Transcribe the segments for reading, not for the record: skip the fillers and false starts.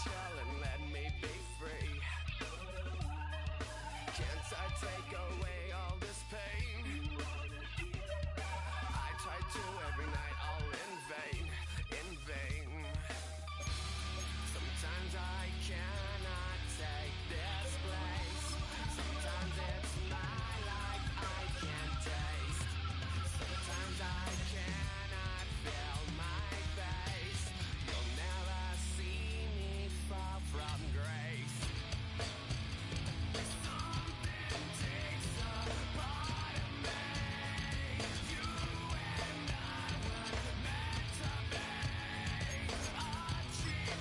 chill and let me be free. Can't I take away all this pain? I try to every night, all in vain, in vain. Sometimes I cannot take this place. Sometimes it's my life I can't taste. Sometimes I cannot feel my face. You'll never see me fall from grace. Something takes a part of me. You and I were meant to be. A cheap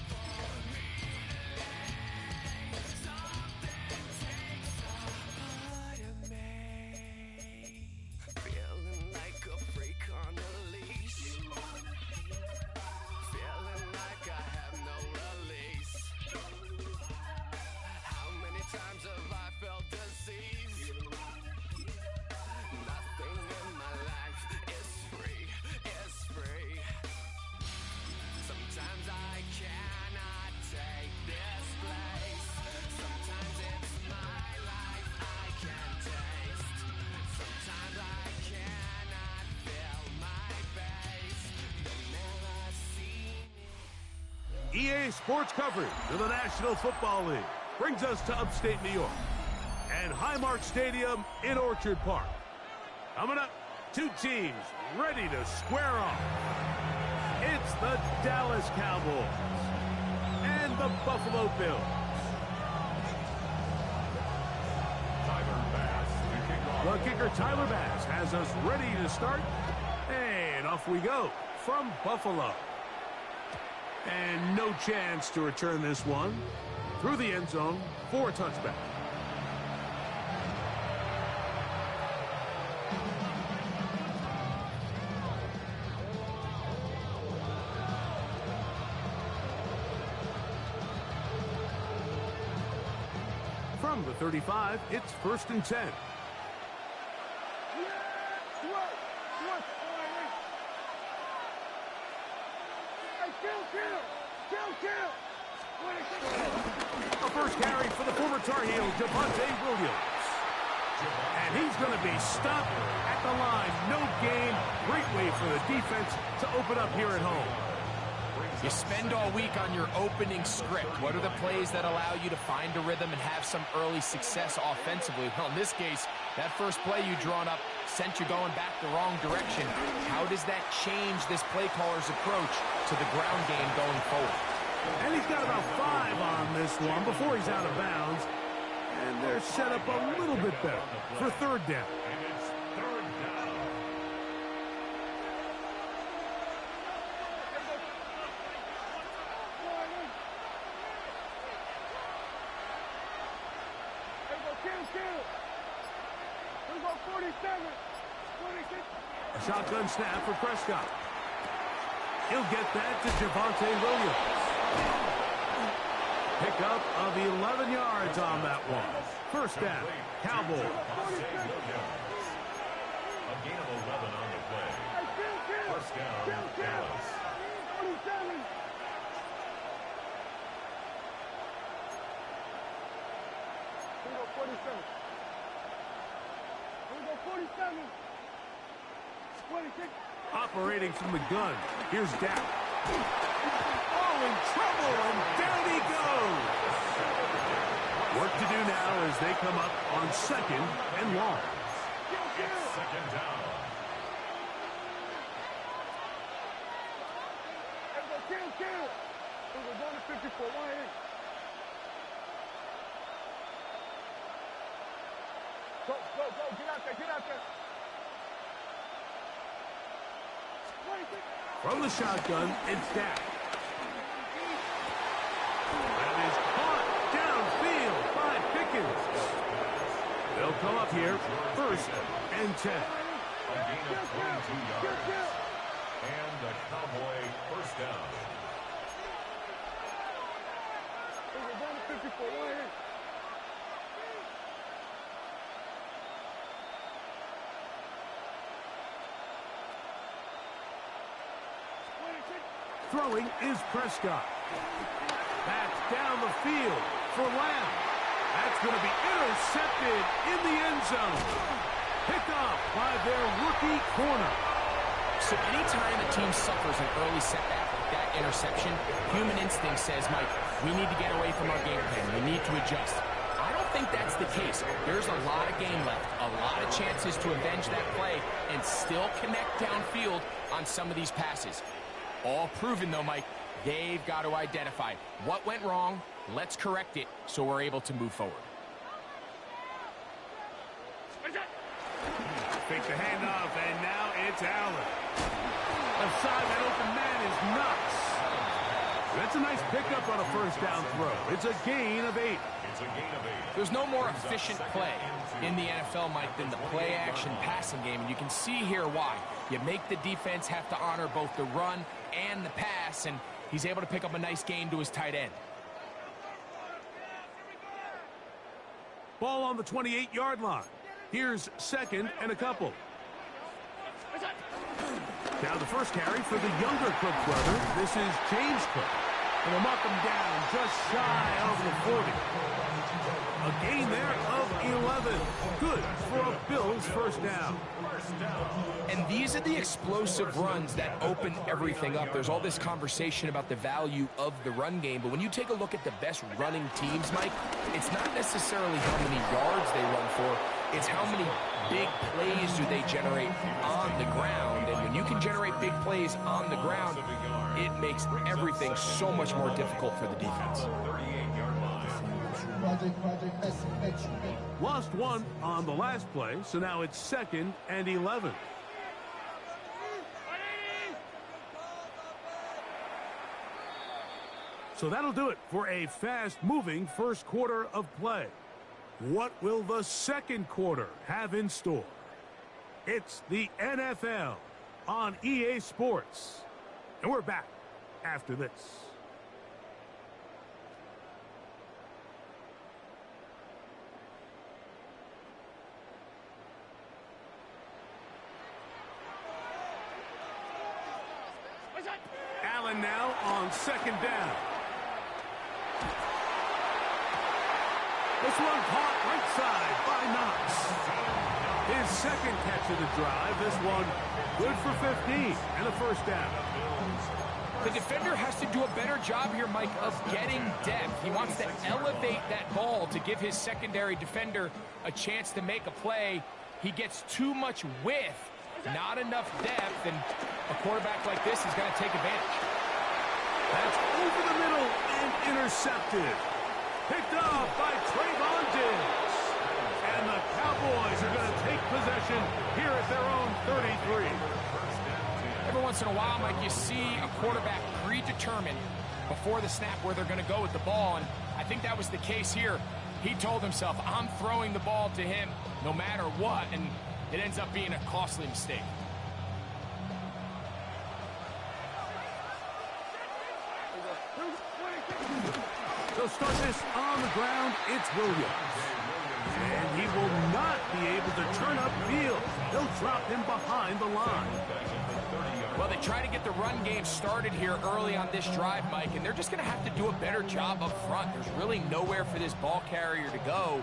for me to lay. Something takes a part of me. Feeling like a freak on a leash. Feeling like I have no release. How many times have I felt disease? Nothing in my life is free, is free. Sometimes I cannot take this place. Sometimes it's my life I can't taste. Sometimes I cannot feel my face. You'll never see me. EA Sports coverage of the National Football League brings us to upstate New York and Highmark Stadium in Orchard Park. Coming up, two teams ready to square off. It's the Dallas Cowboys and the Buffalo Bills. The kicker Tyler Bass has us ready to start, and off we go from Buffalo. And no chance to return this one through the end zone for a touchback. From the 35, it's 1st and 10. A first carry for the former Tar Heel, Javonte Williams. And he's going to be stopped at the line. No gain. Great way for the defense to open up here at home. You spend all week on your opening script. What are the plays that allow you to find a rhythm and have some early success offensively? Well, in this case, that first play you drawn up sent you going back the wrong direction. How does that change this play caller's approach to the ground game going forward? And he's got about 5 on this one before he's out of bounds. And they're set up a little bit better for 3rd down. A shotgun snap for Prescott. He'll get that to Javonte Williams. Pickup of 11 yards on that one. 1st down, Cowboys. A gain of 11 on the play. 1st down, Dallas. Operating from the gun. Here's Dak. Oh, in trouble, and down he goes. Work to do now as they come up on 2nd and long. It's 2nd down. From the shotgun, it's Dak. That is caught downfield by Pickens. They'll come up here, 1st and 10. A gain of 22 yards. And the Cowboy 1st down. Throwing is Prescott. down the field for Lamb. That's going to be intercepted in the end zone. Picked up by their rookie corner. So anytime a team suffers an early setback like that interception, human instinct says, Mike, we need to get away from our game plan. We need to adjust. I don't think that's the case. There's a lot of game left, a lot of chances to avenge that play and still connect downfield on some of these passes. All proven, though, Mike, they've got to identify what went wrong. Let's correct it so we're able to move forward. Fake the handoff, and now it's Allen. Aside that open man is nuts. That's a nice pickup on a first down throw. It's a gain of 8. There's no more efficient play in the NFL, Mike, than the play-action passing game, and you can see here why. You make the defense have to honor both the run and the pass, and he's able to pick up a nice gain to his tight end. Ball on the 28-yard line. Here's second and a couple. Now the first carry for the younger Cook brother. This is James Cook. And they'll knock him down just shy of the 40. A gain there of 11. Good for a Bills first down. And these are the explosive runs that open everything up. There's all this conversation about the value of the run game, but when you take a look at the best running teams, Mike, it's not necessarily how many yards they run for, it's how many big plays do they generate on the ground. And when you can generate big plays on the ground, it makes everything so much more difficult for the defense. Lost one on the last play, so now it's second and 11. So that'll do it for a fast-moving first quarter of play. What will the second quarter have in store? It's the NFL on EA Sports. And we're back after this. Allen now on second down. This one caught right side by Knox. His second catch of the drive. This one good for 15 and a first down. The defender has to do a better job here, Mike, of getting depth. He wants to elevate that ball to give his secondary defender a chance to make a play. He gets too much width, not enough depth, and a quarterback like this is going to take advantage. That's over the middle and intercepted. Picked up by Trayvon Diggs. And the Cowboys are going to take possession here at their own 33. Every once in a while, Mike, you see a quarterback predetermined before the snap where they're going to go with the ball, and I think that was the case here. He told himself, I'm throwing the ball to him no matter what, and it ends up being a costly mistake. They'll start this on the ground. It's Williams. And he will not be able to turn upfield. They'll drop him behind the line. Well, they try to get the run game started here early on this drive, Mike, and they're just going to have to do a better job up front. There's really nowhere for this ball carrier to go.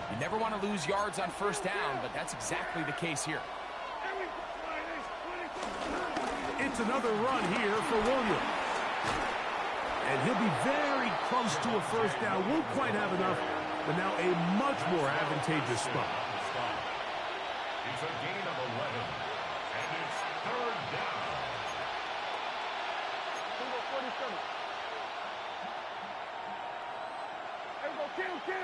You never want to lose yards on first down, but that's exactly the case here. It's another run here for Williams. And he'll be very close to a first down. Won't quite have enough, but now a much more advantageous spot. It's a gain of 11, and it's third down. Kill.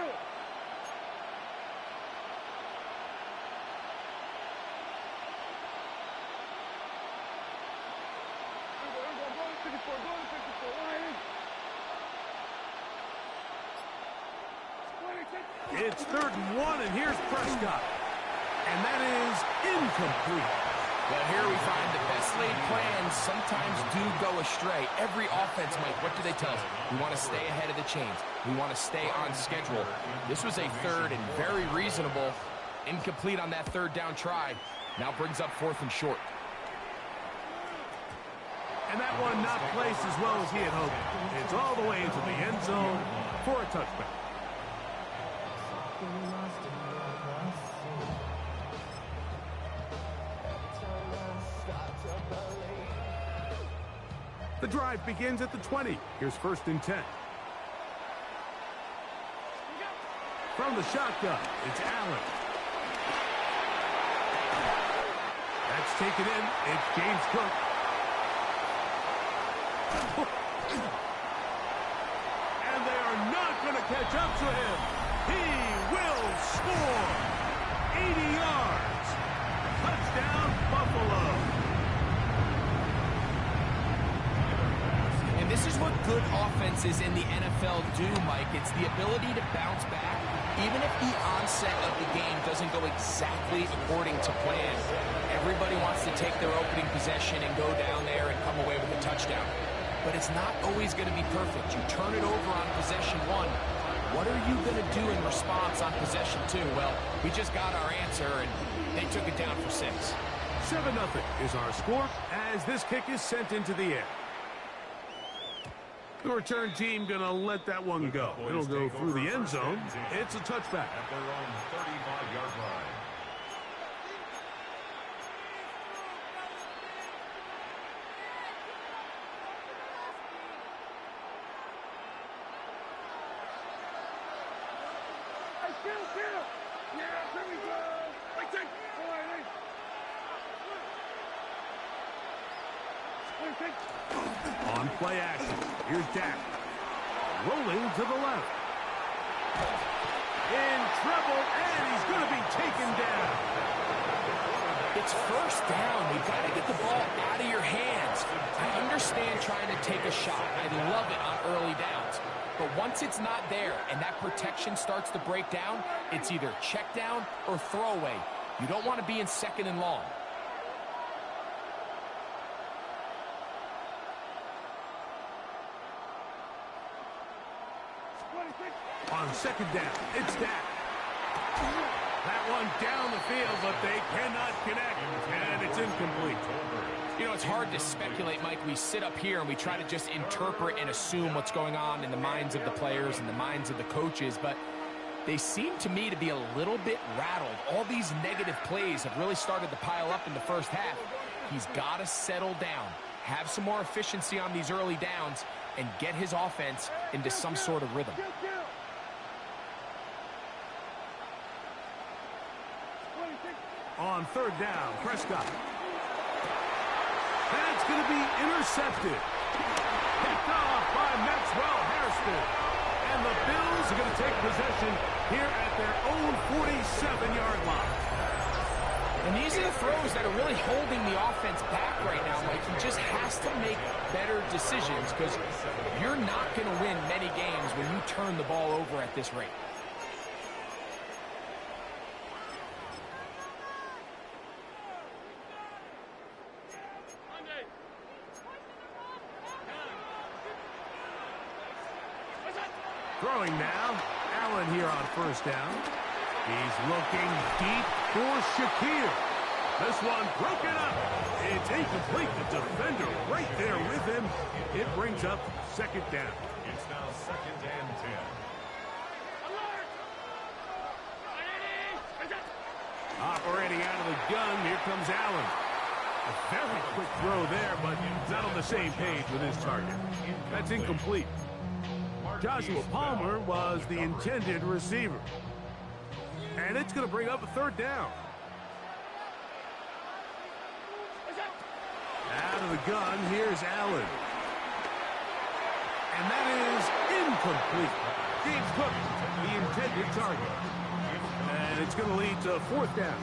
It's 3rd and 1, and here's Prescott. And that is incomplete. Well, here we find the best laid plans sometimes do go astray. Every offense, Mike, what do they tell us? We want to stay ahead of the chains. We want to stay on schedule. This was a third and very reasonable. Incomplete on that third down try. Now brings up 4th and short. And that one not placed as well as he had hoped. It's all the way into the end zone for a touchback. The drive begins at the 20. Here's 1st and 10. From the shotgun, it's Allen. That's taken in. It's James Cook. And they are not going to catch up to him. He will score. 80 yards. Touchdown, Buffalo. And this is what good offenses in the NFL do, Mike. It's the ability to bounce back, even if the onset of the game doesn't go exactly according to plan. Everybody wants to take their opening possession and go down there and come away with a touchdown. But it's not always going to be perfect. You turn it over on possession 1. What are you going to do in response on possession 2? Well, we just got our answer, and they took it down for 6. 7-0 is our score as this kick is sent into the air. The return team going to let that one go. It'll go through the end zone. It's a touchback. At their own 35-yard line. On play action, here's Dak. Rolling to the left. In trouble, and he's going to be taken down. It's 1st down. You've got to get the ball out of your hands. I understand trying to take a shot. I love it on early downs. But once it's not there and that protection starts to break down, it's either check down or throwaway. You don't want to be in 2nd and long. On 2nd down, it's Dak. That one down the field, but they cannot connect, and it's incomplete. You know, it's hard to speculate, Mike. We sit up here and we try to just interpret and assume what's going on in the minds of the players and the minds of the coaches, but they seem to me to be a little bit rattled. All these negative plays have really started to pile up in the first half. He's got to settle down, have some more efficiency on these early downs, and get his offense into some sort of rhythm. On 3rd down, Prescott. That's going to be intercepted. Picked off by Maxwell Hairston. And the Bills are going to take possession here at their own 47-yard line. And these are the throws that are really holding the offense back right now, Mike. He just has to make better decisions because you're not going to win many games when you turn the ball over at this rate. Throwing now, Allen here on 1st down. He's looking deep for Shakir. This one broken up. It's incomplete. The defender right there with him. It brings up 2nd down. It's now 2nd and 10. Operating out of the gun, here comes Allen. A very quick throw there, but not on the same page with his target. That's incomplete. Joshua Palmer was the intended receiver. And it's going to bring up a 3rd down. Out of the gun, here's Allen. And that is incomplete. James Cook, the intended target. And it's going to lead to 4th down.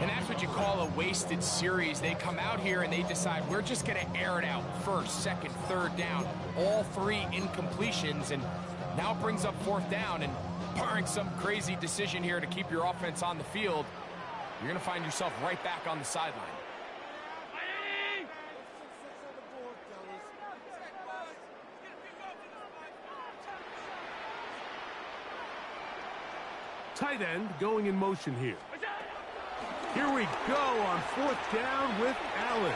And that's what you call a wasted series. They come out here and they decide we're just going to air it out. 1st, 2nd, 3rd down. All 3 incompletions. And now it brings up 4th down. And barring some crazy decision here to keep your offense on the field, you're going to find yourself right back on the sideline. Tight end going in motion here. Here we go on 4th down with Allen.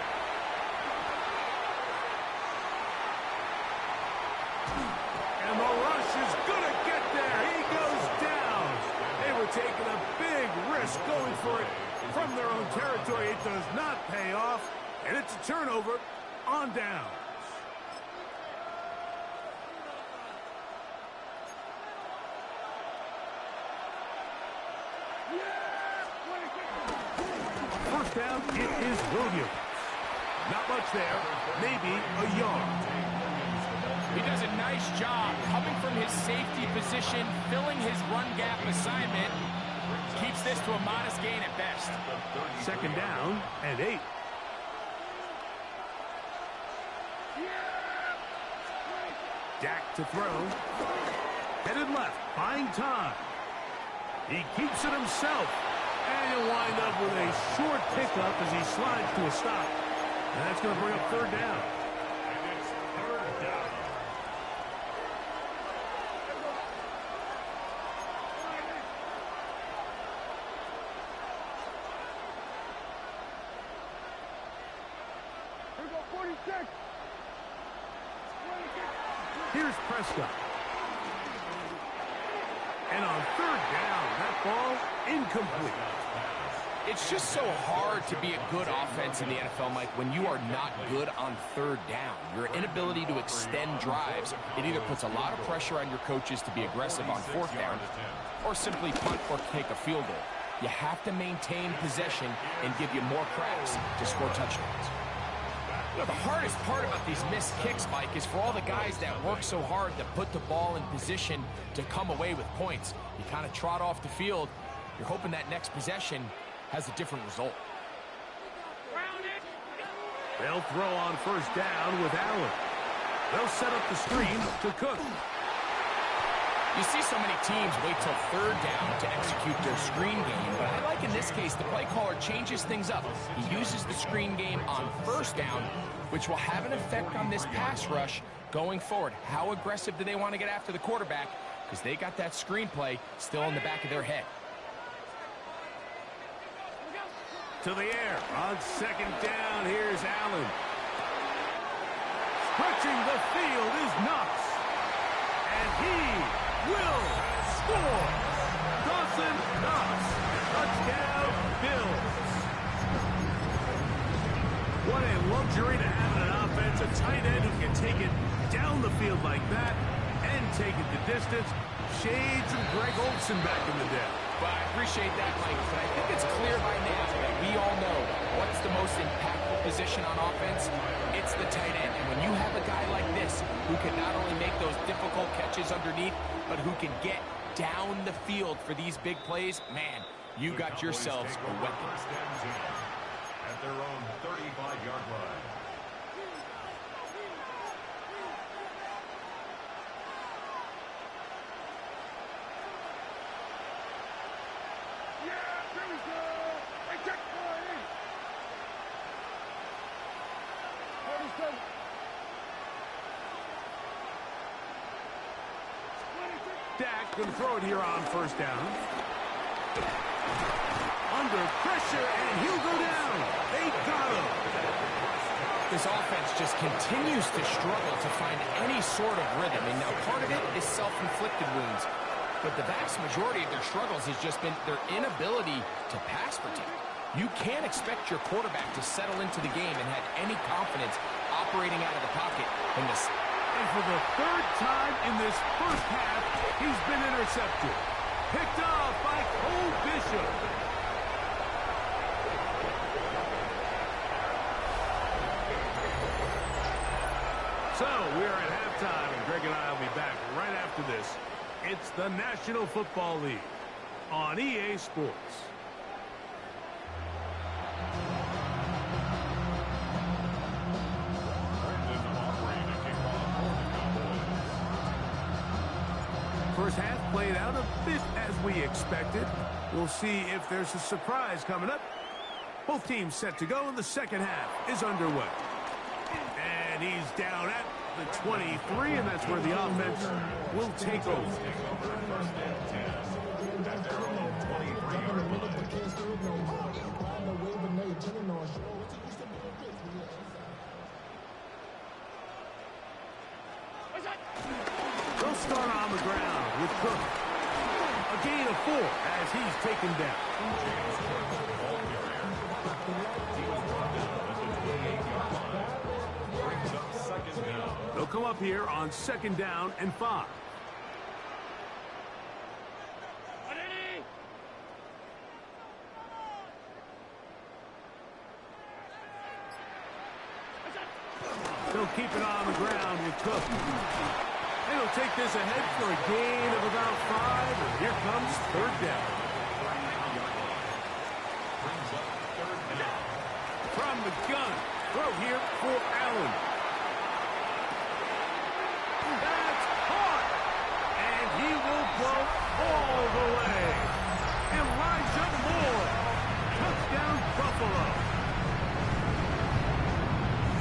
territory. It does not pay off, and it's a turnover on downs. First down, it is Williams. Not much there, maybe a yard. He does a nice job coming from his safety position, filling his run gap assignment. Keeps this to a modest gain at best. Second down and 8. Dak to throw. Headed left, buying time. He keeps it himself. And he'll wind up with a short pickup as he slides to a stop. And that's going to bring up third down. And it's third down. Here's Prescott. And on third down, that ball incomplete. It's just so hard to be a good offense in the NFL, Mike, when you are not good on third down. Your inability to extend drives, it either puts a lot of pressure on your coaches to be aggressive on fourth down or simply punt or take a field goal. You have to maintain possession and give you more cracks to score touchdowns. You know, the hardest part about these missed kicks, Mike, is for all the guys that work so hard to put the ball in position to come away with points. You kind of trot off the field. You're hoping that next possession has a different result. They'll throw on first down with Allen. They'll set up the screen to Cook. You see so many teams wait till third down to execute their screen game, but I like in this case the play caller changes things up. He uses the screen game on first down, which will have an effect on this pass rush going forward. How aggressive do they want to get after the quarterback? Because they got that screen play still in the back of their head. To the air on second down. Here's Allen. Stretching the field is Knox. And he will score. Dawson Knox. Touchdown, Bills. What a luxury to have in an offense. A tight end who can take it down the field like that and take it the distance. Shades of Greg Olsen back in the day. Well, I appreciate that, Mike, but I think it's clear by now that we all know what's the most impactful position on offense. It's the tight end. And when you have a guy like this who can not only make those difficult catches underneath, but who can get down the field for these big plays, man, you got yourselves a weapon. At their own 35-yard line. Dak can throw it here on first down. Under pressure, and he'll go down. They got him. This offense just continues to struggle to find any sort of rhythm. And now part of it is self-inflicted wounds. But the vast majority of their struggles has just been their inability to pass protect. You can't expect your quarterback to settle into the game and have any confidence operating out of the pocket in this. And for the third time in this first half, he's been intercepted. Picked off by Cole Bishop. So we're at halftime, and Greg and I will be back right after this. It's the National Football League on EA Sports. First half played out a bit as we expected. We'll see if there's a surprise coming up. Both teams set to go, and the second half is underway. And he's down at the 23, and that's where the offense will take over. They'll start on the ground with Cook. A gain of 4 as he's taken down. He was brought down at the 28-yard line. Brings up second down. They'll come up here on 2nd down and 5. They'll keep it on the ground with Cook. And he'll take this ahead for a gain of about 5. And here comes 3rd down. Brings up 3rd down. From the gun. Throw here for Allen. That's caught. And he will go all the way. Elijah Moore. Touchdown Buffalo.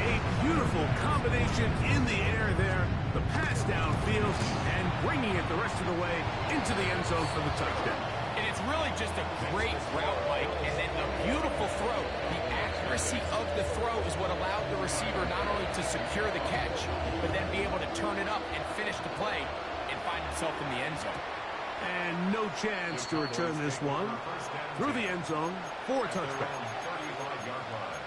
A beautiful combination in the air there. The pass downfield and bringing it the rest of the way into the end zone for the touchdown. And it's really just a great route, Mike, and then a beautiful throw. The accuracy of the throw is what allowed the receiver not only to secure the catch, but then be able to turn it up and finish the play and find himself in the end zone. And no chance to return this one through the end zone for a touchback. 35-yard line.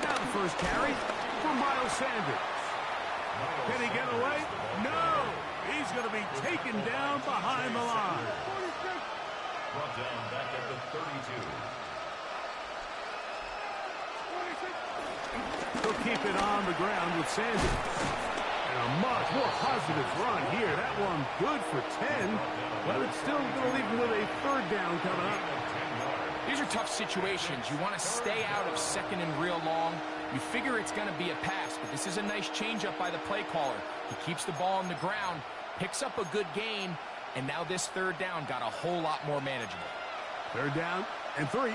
Now the first carry for Miles Sanders. Can he get away? No! He's going to be taken down behind the line. Brought down back at the 32. He'll keep it on the ground with Sanders. And a much more positive run here. That one good for 10, but it's still going to leave him with a 3rd down coming up. These are tough situations. You want to stay out of 2nd and real long. You figure it's going to be a pass, but this is a nice changeup by the play caller. He keeps the ball on the ground, picks up a good gain, and now this 3rd down got a whole lot more manageable. 3rd down and 3.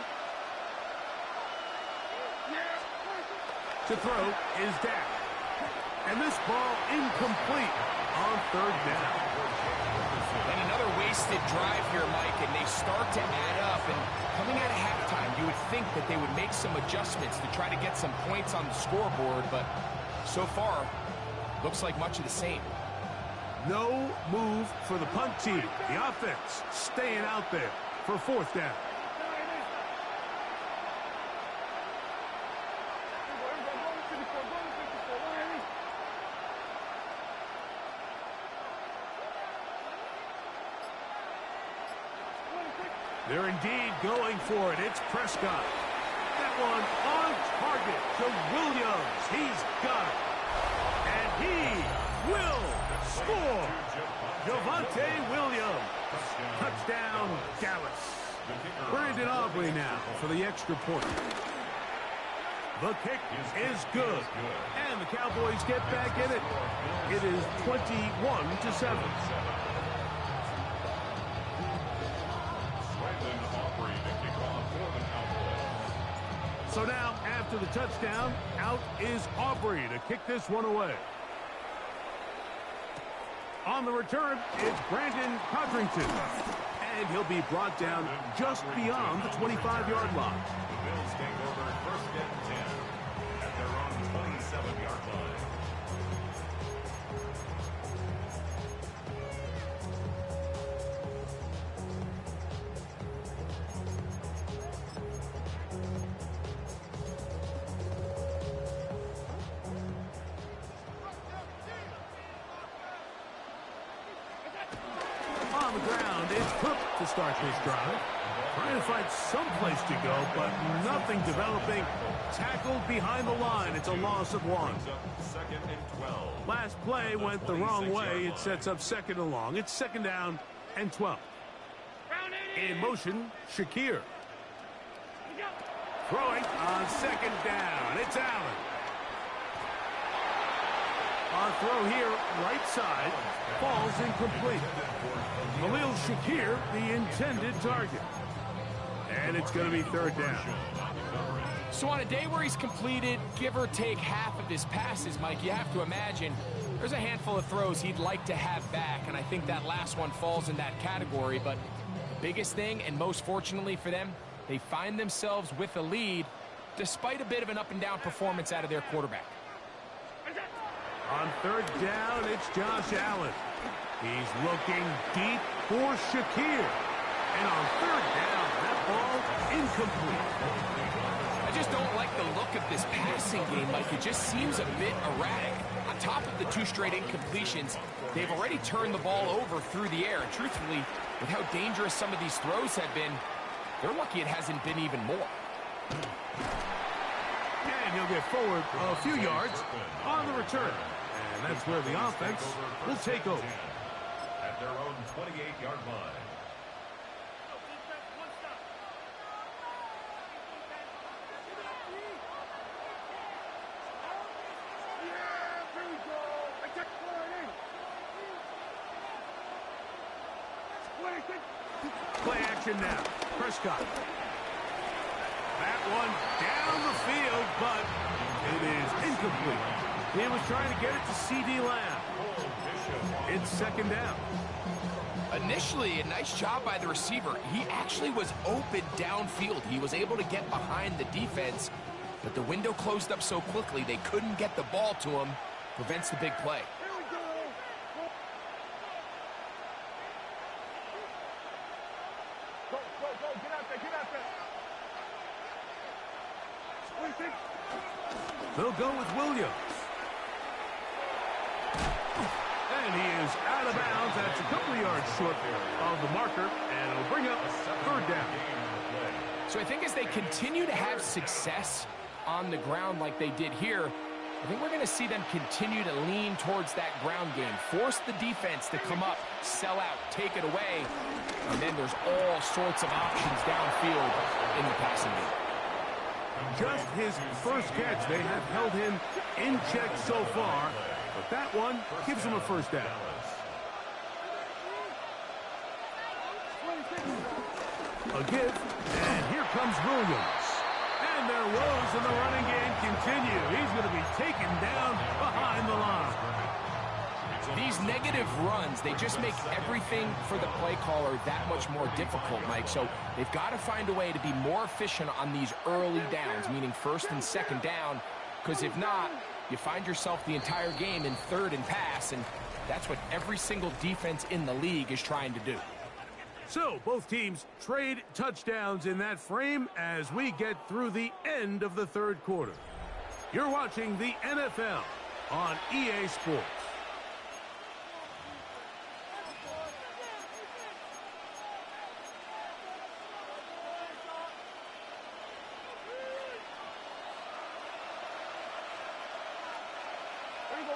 To throw is Dak. And this ball incomplete on 3rd down. And another wasted drive here, Mike, and they start to add up. And coming out of halftime, you would think that they would make some adjustments to try to get some points on the scoreboard, but so far, looks like much of the same. No move for the punt team. The offense staying out there for 4th down. They're indeed going for it. It's Prescott. That one on target to Williams. He's got it. And he will score. Javonte Williams. Touchdown, Dallas. Brandon Aubrey now for the extra point. The kick is good. And the Cowboys get back in it. It is 21-7. So now, after the touchdown, out is Aubrey to kick this one away. On the return, it's Brandon Codrington. And he'll be brought down just beyond the 25-yard line. The Bills take over 1st and 10 at their own 27-yard line. On the ground, it's Cook to start this drive. Trying to find some place to go, but nothing developing. Tackled behind the line. It's a loss of 1. 2nd and 12. Last play went the wrong way. It sets up 2nd and long. It's 2nd down and 12. In motion, Shakir. Throwing on 2nd down. It's Allen. On throw here, right side, falls incomplete. Khalil Shakir, the intended target. And it's going to be 3rd down. So on a day where he's completed, give or take half of his passes, Mike, you have to imagine there's a handful of throws he'd like to have back, and I think that last one falls in that category. But the biggest thing, and most fortunately for them, they find themselves with a lead. despite a bit of an up-and-down performance out of their quarterback. On third down, it's Josh Allen. He's looking deep for Shakir. And on third down, that ball incomplete. I just don't like the look of this passing game, Mike. It just seems a bit erratic. On top of the 2 straight incompletions, they've already turned the ball over through the air. And truthfully, with how dangerous some of these throws have been, they're lucky it hasn't been even more. And he'll get forward a few yards on the return. And that's where the offense will take over. At their own 28-yard line. Play action now. Prescott. That one down the field, but it is incomplete. He was trying to get it to C.D. Lamb. It's second down. Initially, a nice job by the receiver. He actually was open downfield. He was able to get behind the defense, but the window closed up so quickly they couldn't get the ball to him. Prevents the big play. They'll go with Williams. And he is out of bounds. That's a couple of yards short of the marker, and it'll bring up third down. So I think as they continue to have success on the ground like they did here, I think we're going to see them continue to lean towards that ground game. Force the defense to come up, sell out, take it away, and then there's all sorts of options downfield in the passing game. Just his first catch. They have held him in check so far, but that one gives him a first down. A give, and here comes Williams. And their woes in the running game continue. He's going to be taken down behind the line. These negative runs, they just make everything for the play caller that much more difficult, Mike. So they've got to find a way to be more efficient on these early downs, meaning first and second down, because if not, you find yourself the entire game in third and pass, and that's what every single defense in the league is trying to do. So both teams trade touchdowns in that frame as we get through the end of the third quarter. You're watching the NFL on EA Sports. There you go.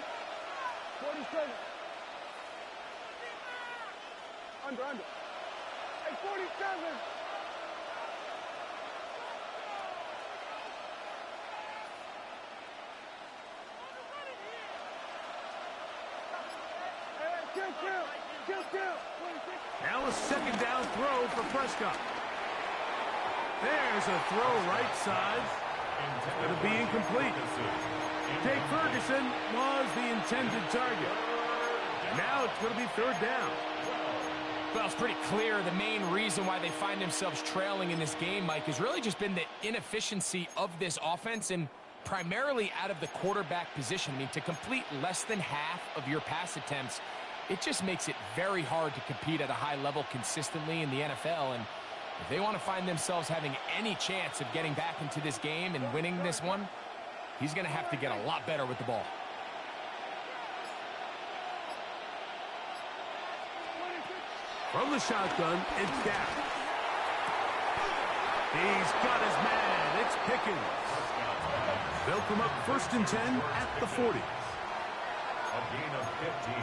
47. Under. Hey, 47. Now a second down throw for Prescott. There's a throw right side. It's going to be incomplete. Jake Ferguson was the intended target. Now it's going to be third down. Well, it's pretty clear the main reason why they find themselves trailing in this game, Mike, has really just been the inefficiency of this offense and primarily out of the quarterback position. I mean, to complete less than half of your pass attempts, it just makes it very hard to compete at a high level consistently in the NFL. And if they want to find themselves having any chance of getting back into this game and winning this one, he's going to have to get a lot better with the ball. From the shotgun, it's down. He's got his man. It's Pickens. They'll come up first and 10 at the 40. A gain of 15.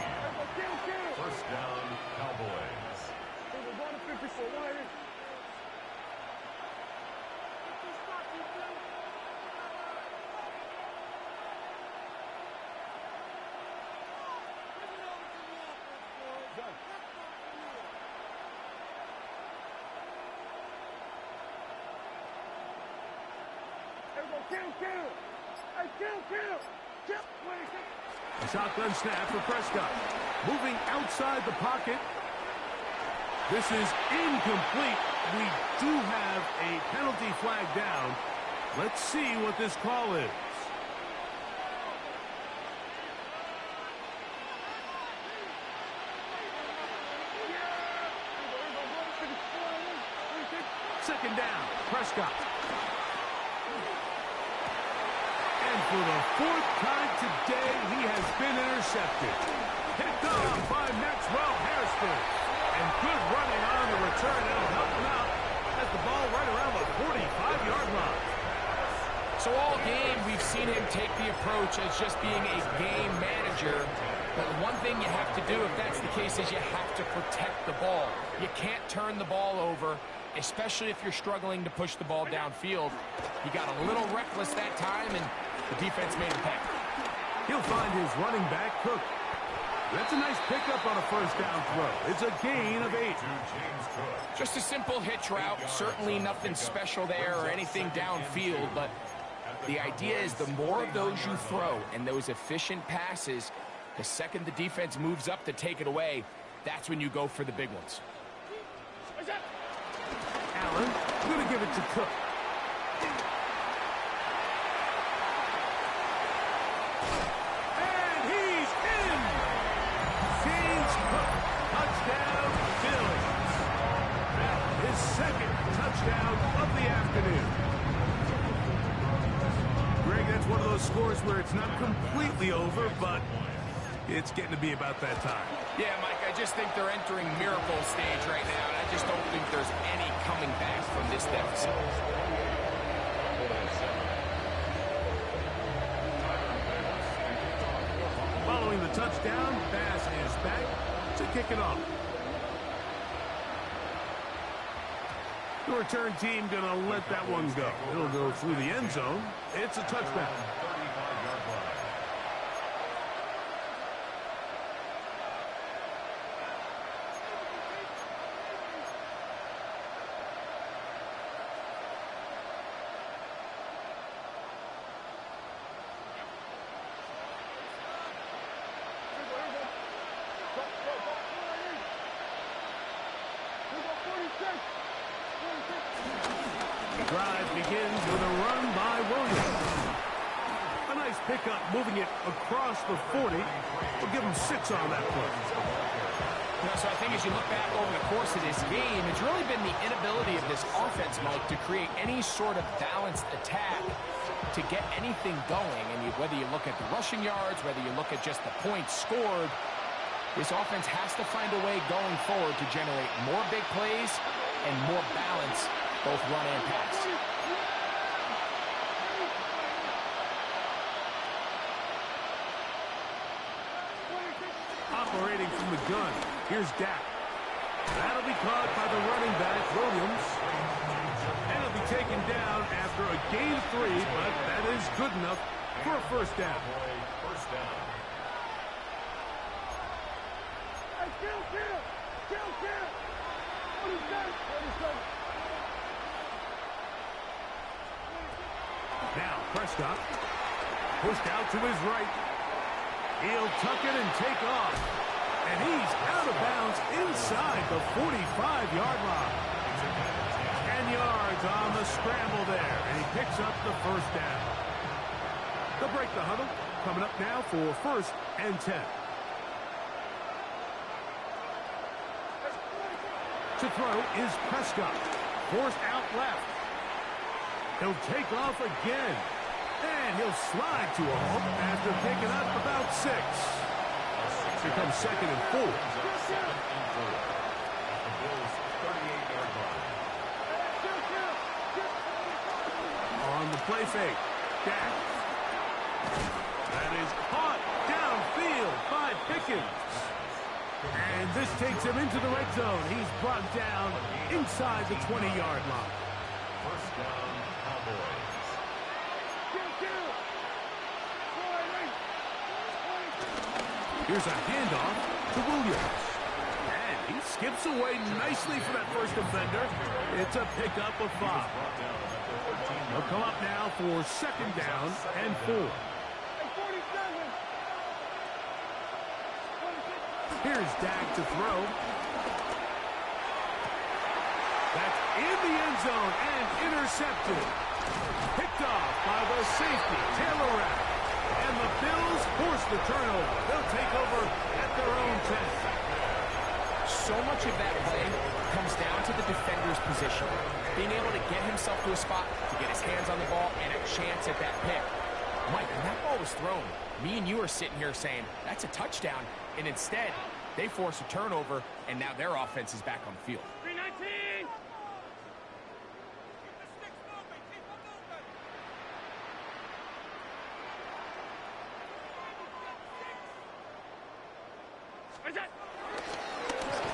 First down, Cowboys. A shotgun snap for Prescott. Moving outside the pocket. This is incomplete. We do have a penalty flag down. Let's see what this call is. Second down, Prescott. And for the fourth time today, he has been intercepted. Picked off by Maxwell Hairston. And good running on the return. That'll help him out. Has the ball right around the 45-yard line. So all game, we've seen him take the approach as just being a game manager. But one thing you have to do, if that's the case, is you have to protect the ball. You can't turn the ball over, especially if you're struggling to push the ball downfield. He got a little reckless that time, and the defense made him pay. He'll find his running back, Cook. That's a nice pickup on a first down throw. It's a gain of 8. Just a simple hitch route. Certainly nothing special there or anything downfield, but the idea is the more of those you throw and those efficient passes, the second the defense moves up to take it away, that's when you go for the big ones. Allen, going to give it to Cook. And he's in! James Cook, touchdown, Bills. His second touchdown of the afternoon. Greg, that's one of those scores where it's not completely over, but it's getting to be about that time. Yeah, Mike, I just think they're entering miracle stage right now, and I just don't think there's any coming back from this deficit. Following the touchdown, Bass is back to kick it off. The return team going to let that one go. It'll go through the end zone. It's a touchdown. The drive begins with a run by Williams. A nice pickup, moving it across the 40. We'll give him 6 on that play. So I think as you look back over the course of this game, it's really been the inability of this offense, Mike, to create any sort of balanced attack to get anything going. And whether you look at the rushing yards, whether you look at just the points scored, this offense has to find a way going forward to generate more big plays and more balance, both run and pass. Operating from the gun, here's Dak. That'll be caught by the running back, Williams. And it'll be taken down after a gain of 3, but that is good enough for a first down. Now Prescott, pushed out to his right. He'll tuck it and take off. And he's out of bounds inside the 45-yard line. 10 yards on the scramble there, and he picks up the first down. They'll break the huddle. Coming up now for 1st and 10. To throw is Prescott. Forced out left. He'll take off again. And he'll slide to a home after picking up about 6. Here comes 2nd and 4. On the play fake. Dak. That is caught downfield by Pickens. And this takes him into the red zone. He's brought down inside the 20-yard line. First down, Cowboys. Here's a handoff to Williams. And he skips away nicely for that first defender. It's a pickup of 5. They'll come up now for 2nd down and 4. Here's Dak to throw. That's in the end zone and intercepted. Picked off by the safety, Taylor Rapp. And the Bills force the turnover. They'll take over at their own 10. So much of that play comes down to the defender's position. Being able to get himself to a spot, to get his hands on the ball, and a chance at that pick. Mike, when that ball was thrown, me and you are sitting here saying, that's a touchdown. And instead, they force a turnover, and now their offense is back on the field. 319!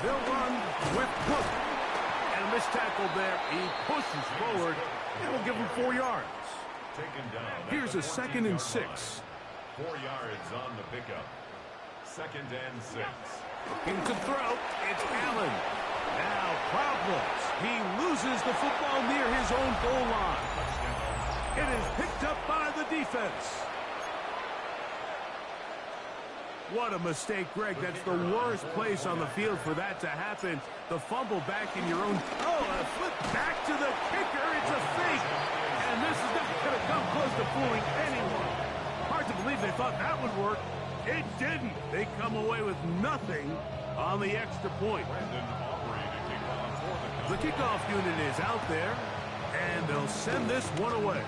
They'll run with Cook. And a missed tackle there. He pushes forward. And will give him 4 yards. Taken down. Here's a 2nd and 6. 4 yards on the pickup. 2nd and 6. Looking to throw. It's Allen. Now problems. He loses the football near his own goal line. It is picked up by the defense. What a mistake, Greg. That's the worst place on the field for that to happen. The fumble back in your own... Oh, a flip back to the kicker. It's a fake. And this is not going to come close to fooling anyone. Hard to believe they thought that would work. It didn't. They come away with nothing on the extra point. The kickoff unit is out there, and they'll send this one away.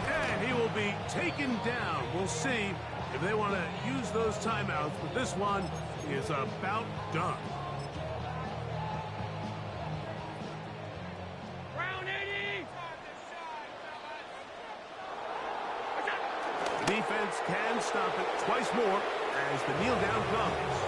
And he will be taken down. We'll see if they want to use those timeouts, but this one is about done. Defense can stop it twice more as the kneel down comes.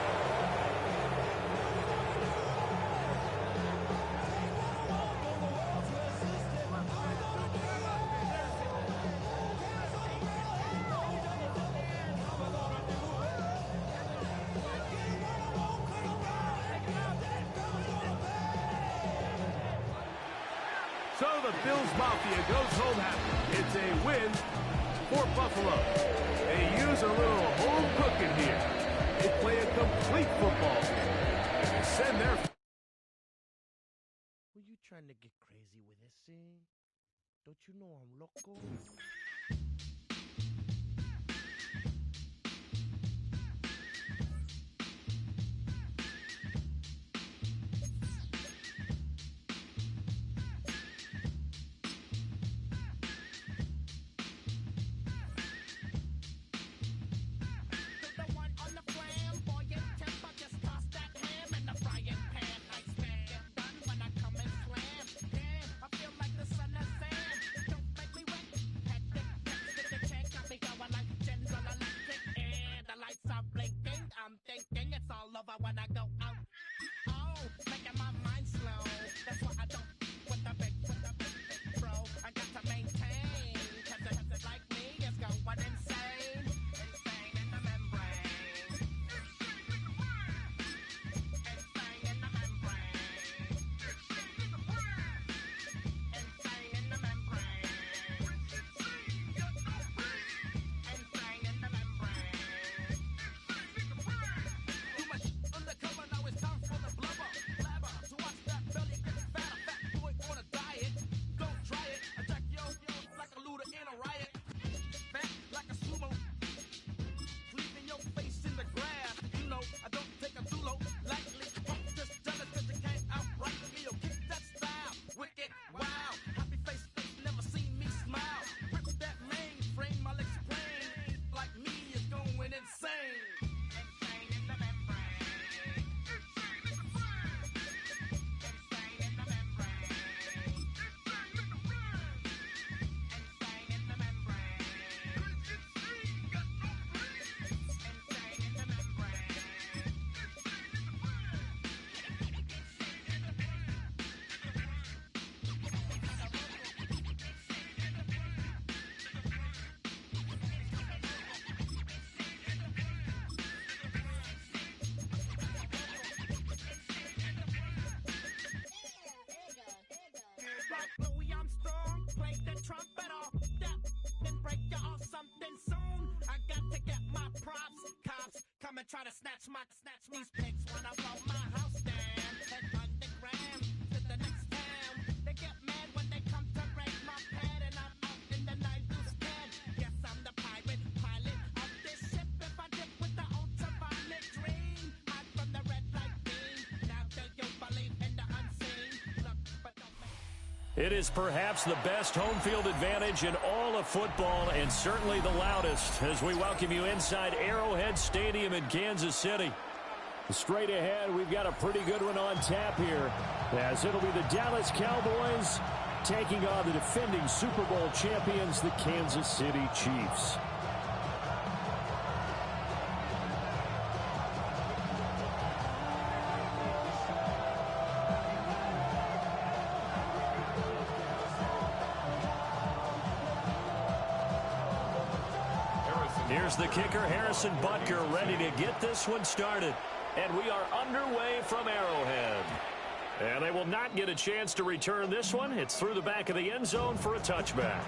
So the Bills Mafia goes home happy. It's a win for Buffalo. They use a little home cooking here. They play a complete football game. They send their... Were you trying to get crazy with this thing? Don't you know I'm loco? Try to snatch these pics when I blow my house down. It is perhaps the best home field advantage in all of football and certainly the loudest as we welcome you inside Arrowhead Stadium in Kansas City. Straight ahead, we've got a pretty good one on tap here as it'll be the Dallas Cowboys taking on the defending Super Bowl champions, the Kansas City Chiefs. Here's the kicker, Harrison Butker, ready to get this one started. And we are underway from Arrowhead. And they will not get a chance to return this one. It's through the back of the end zone for a touchback.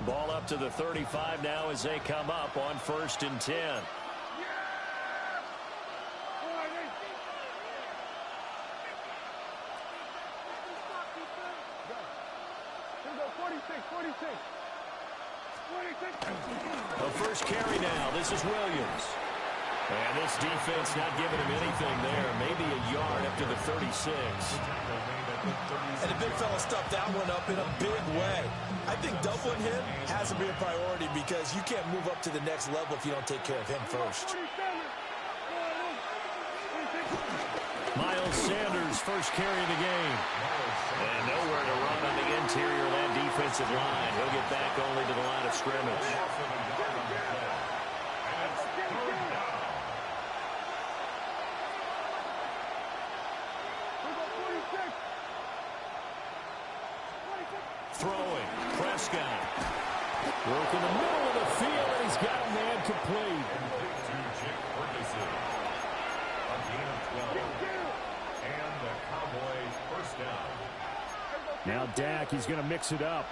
Ball up to the 35 now as they come up on 1st and 10. The first carry now. This is Williams. And this defense not giving him anything there. Maybe a yard up to the 36. And the big fella stuffed that one up in a big way. I think doubling him has to be a priority because you can't move up to the next level if you don't take care of him first. Miles Sanders, first carry of the game. And nowhere to run on the interior of that defensive line. He'll get back only to the line of scrimmage. Throwing, Prescott. Work in the middle of the field, and he's got a man complete. A gain of 12. And the Cowboys first down. Now Dak, he's going to mix it up.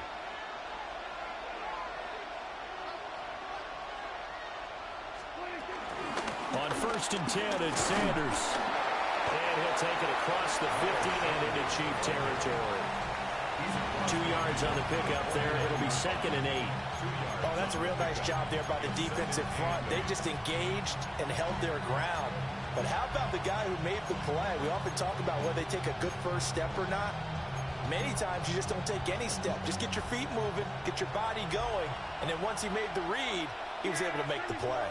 On 1st and 10, it's Sanders. And he'll take it across the 50 and into Chief territory. 2 yards on the pickup there. It'll be 2nd and 8. Oh, that's a real nice job there by the defensive front. They just engaged and held their ground. But how about the guy who made the play? We often talk about whether they take a good first step or not. Many times you just don't take any step. Just get your feet moving, get your body going, and then once he made the read, he was able to make the play.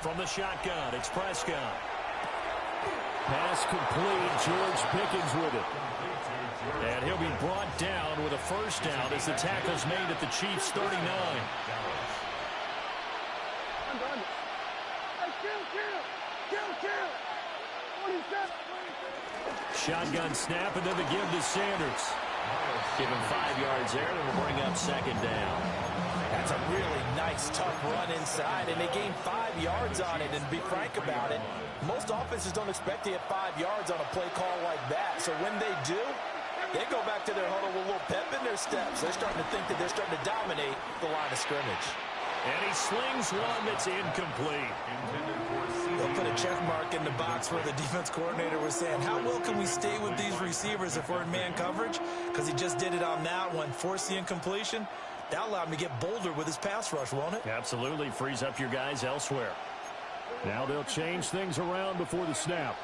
From the shotgun, it's Prescott. Pass complete. George Pickens with it. And he'll be brought down with a first down as the tackle's made at the Chiefs' 39. Shotgun snap, and then the give to Sanders. Give him 5 yards there, and it'll bring up 2nd down. That's a really nice, tough run inside, and they gained 5 yards on it. And to be frank about it, most offenses don't expect to get 5 yards on a play call like that. So when they do, they go back to their huddle with a little pep in their steps. They're starting to think that they're starting to dominate the line of scrimmage. And he slings one that's incomplete. They'll put a check mark in the box where the defense coordinator was saying, how well can we stay with these receivers if we're in man coverage? Because he just did it on that one, forced the incompletion. That allowed him to get bolder with his pass rush, won't it? Absolutely. Frees up your guys elsewhere. Now they'll change things around before the snap.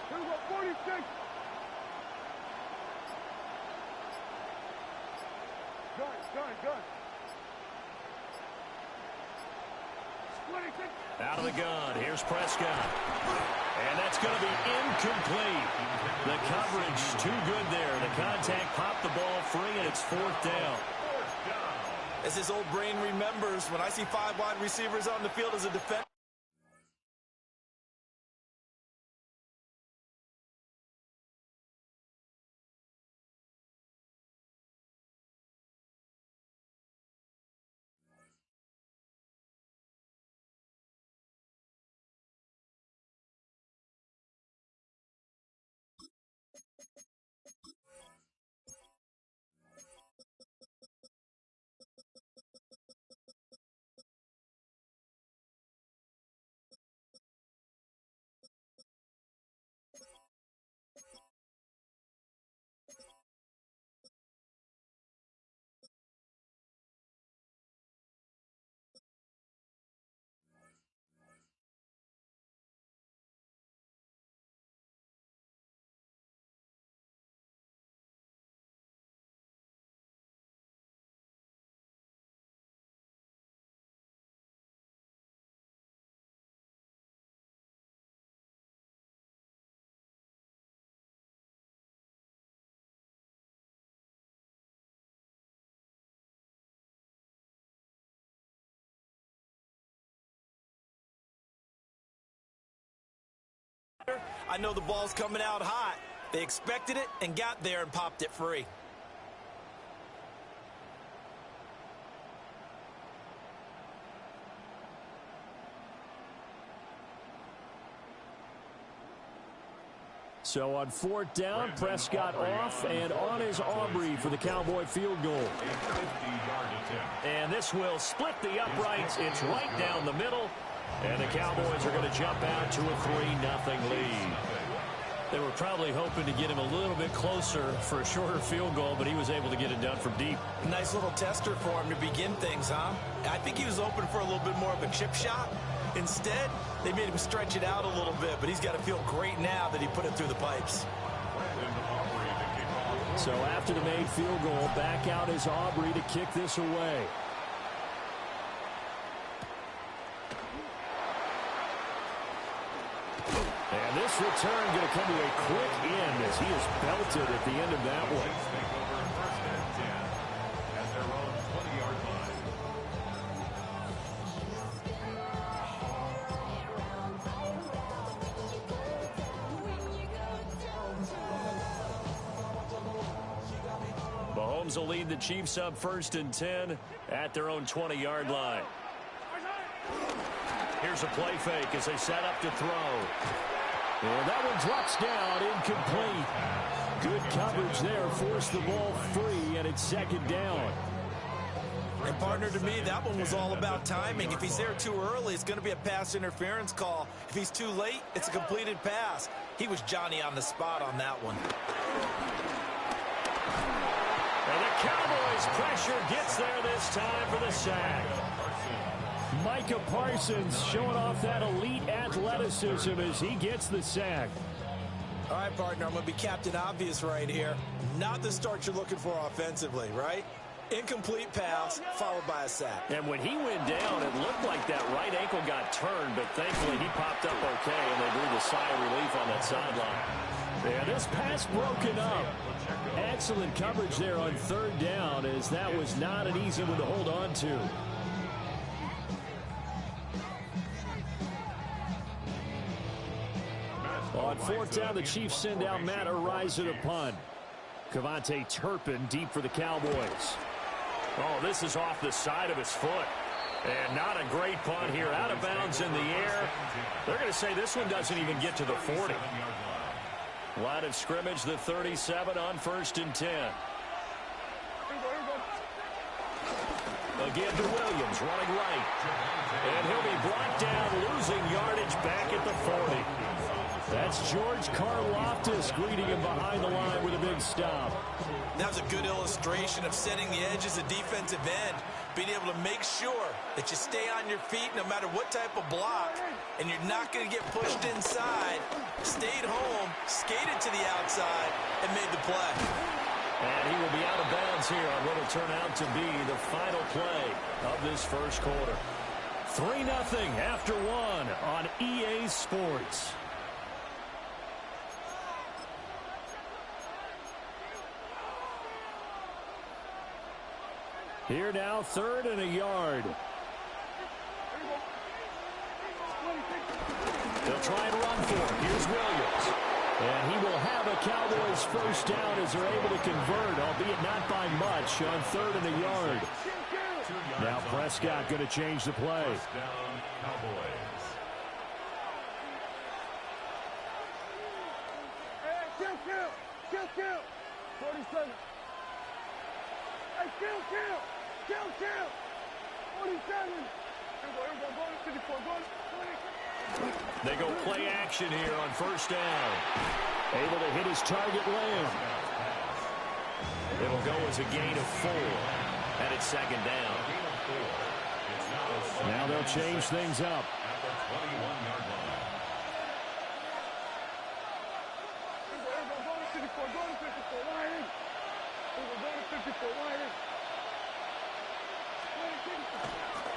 Here we go, 46. Gun. Out of the gun. Here's Prescott. And that's going to be incomplete. The coverage too good there. The contact popped the ball free, and it's 4th down. As his old brain remembers, when I see 5 wide receivers on the field as a defender, I know the ball's coming out hot. They expected it and got there and popped it free. So on 4th down, Prescott off and on is Aubrey for the Cowboy field goal. And this will split the uprights. It's right down the middle. And the Cowboys are going to jump out to a 3-0 lead. They were probably hoping to get him a little bit closer for a shorter field goal, but he was able to get it done from deep. Nice little tester for him to begin things, huh? I think he was open for a little bit more of a chip shot. Instead, they made him stretch it out a little bit, but he's got to feel great now that he put it through the pipes. So after the made field goal, back out is Aubrey to kick this away. And this return going to come to a quick end as he is belted at the end of that one. Mahomes will lead the Chiefs up 1st and 10 at their own 20-yard line. Here's a play fake as they set up to throw. And that one drops down, incomplete. Good coverage there, forced the ball free, and it's 2nd down. And partner, to me, that one was all about timing. If he's there too early, it's going to be a pass interference call. If he's too late, it's a completed pass. He was Johnny on the spot on that one. And the Cowboys' pressure gets there this time for the sack. Micah Parsons showing off that elite athleticism as he gets the sack. All right, partner, I'm going to be Captain Obvious right here. Not the start you're looking for offensively, right? Incomplete pass, followed by a sack. And when he went down, it looked like that right ankle got turned, but thankfully he popped up okay, and they breathed a sigh of relief on that sideline. Yeah, this pass broken up. Excellent coverage there on 3rd down, as that was not an easy one to hold on to. On 4th down, the Chiefs send out Matt Araiza to punt. Kevontae Turpin deep for the Cowboys. Oh, this is off the side of his foot. And not a great punt here. Out of bounds in the air. They're going to say this one doesn't even get to the 40. Line of scrimmage, the 37 on 1st and 10. Again to Williams, running right. And he'll be brought down, losing yardage back at the 40. That's George Karlaftis greeting him behind the line with a big stop. That was a good illustration of setting the edge as a defensive end, being able to make sure that you stay on your feet no matter what type of block, and you're not going to get pushed inside. Stayed home, skated to the outside, and made the play. And he will be out of bounds here on what will turn out to be the final play of this first quarter. 3-0 after 1 on EA Sports. Here now, 3rd and a yard. They'll try and run for it. Here's Williams. And he will have a Cowboys first down as they're able to convert, albeit not by much, on 3rd and a yard. Now Prescott going to change the play. Kill. 47. Hey, kill. 47. They go play action here on 1st down. Able to hit his target Lamb. It'll go as a gain of 4. And it's 2nd down. Now they'll change things up.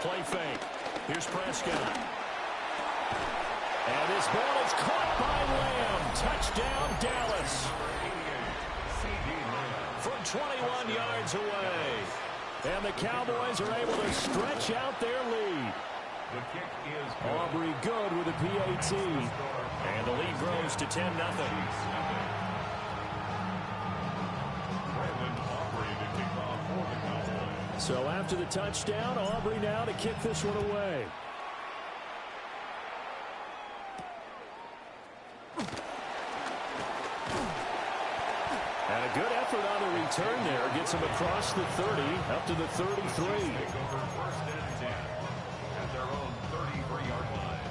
Play fake. Here's Prescott. And this ball is caught by Lamb. Touchdown, Dallas. From 21 yards away. And the Cowboys are able to stretch out their lead. The kick is good. Aubrey good with a PAT. And the lead grows to 10-0. So after the touchdown, Aubrey now to kick this one away. And a good effort on the return there. Gets him across the 30, up to the 33. First and 10 at their own 33-yard line.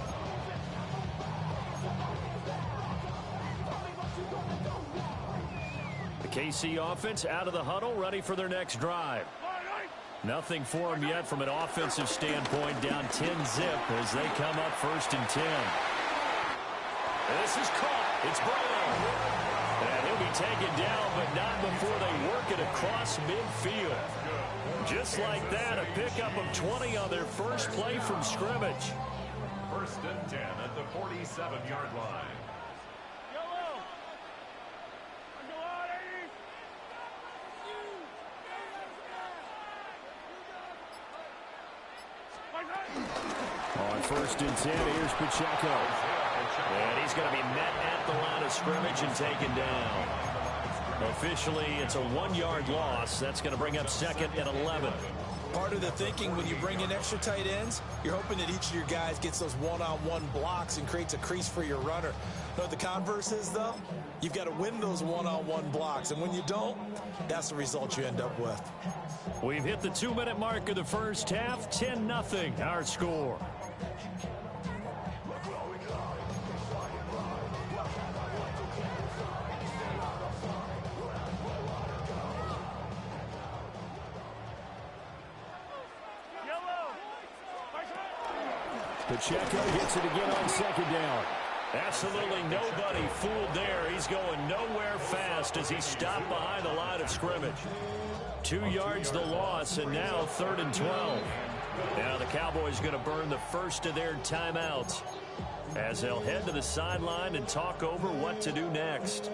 The KC offense out of the huddle, ready for their next drive. Nothing for them yet from an offensive standpoint, down 10-zip as they come up 1st and 10. This is caught. It's Brown. And he'll be taken down, but not before they work it across midfield. Just like that, a pickup of 20 on their first play from scrimmage. 1st and 10 at the 47-yard line. On 1st and 10, here's Pacheco. And he's going to be met at the line of scrimmage and taken down. Officially, it's a 1-yard loss. That's going to bring up 2nd and 11. Part of the thinking when you bring in extra tight ends, you're hoping that each of your guys gets those one-on-one blocks and creates a crease for your runner. Know what the converse is, though? You've got to win those one-on-one blocks, and when you don't, that's the result you end up with. We've hit the 2-minute mark of the first half. 10-0, our score. Pacheco gets it again on 2nd down. Absolutely nobody fooled there. He's going nowhere fast as he's stopped behind the line of scrimmage. 2 yards the loss, and now 3rd and 12. Now the Cowboys going to burn the first of their timeouts as they'll head to the sideline and talk over what to do next.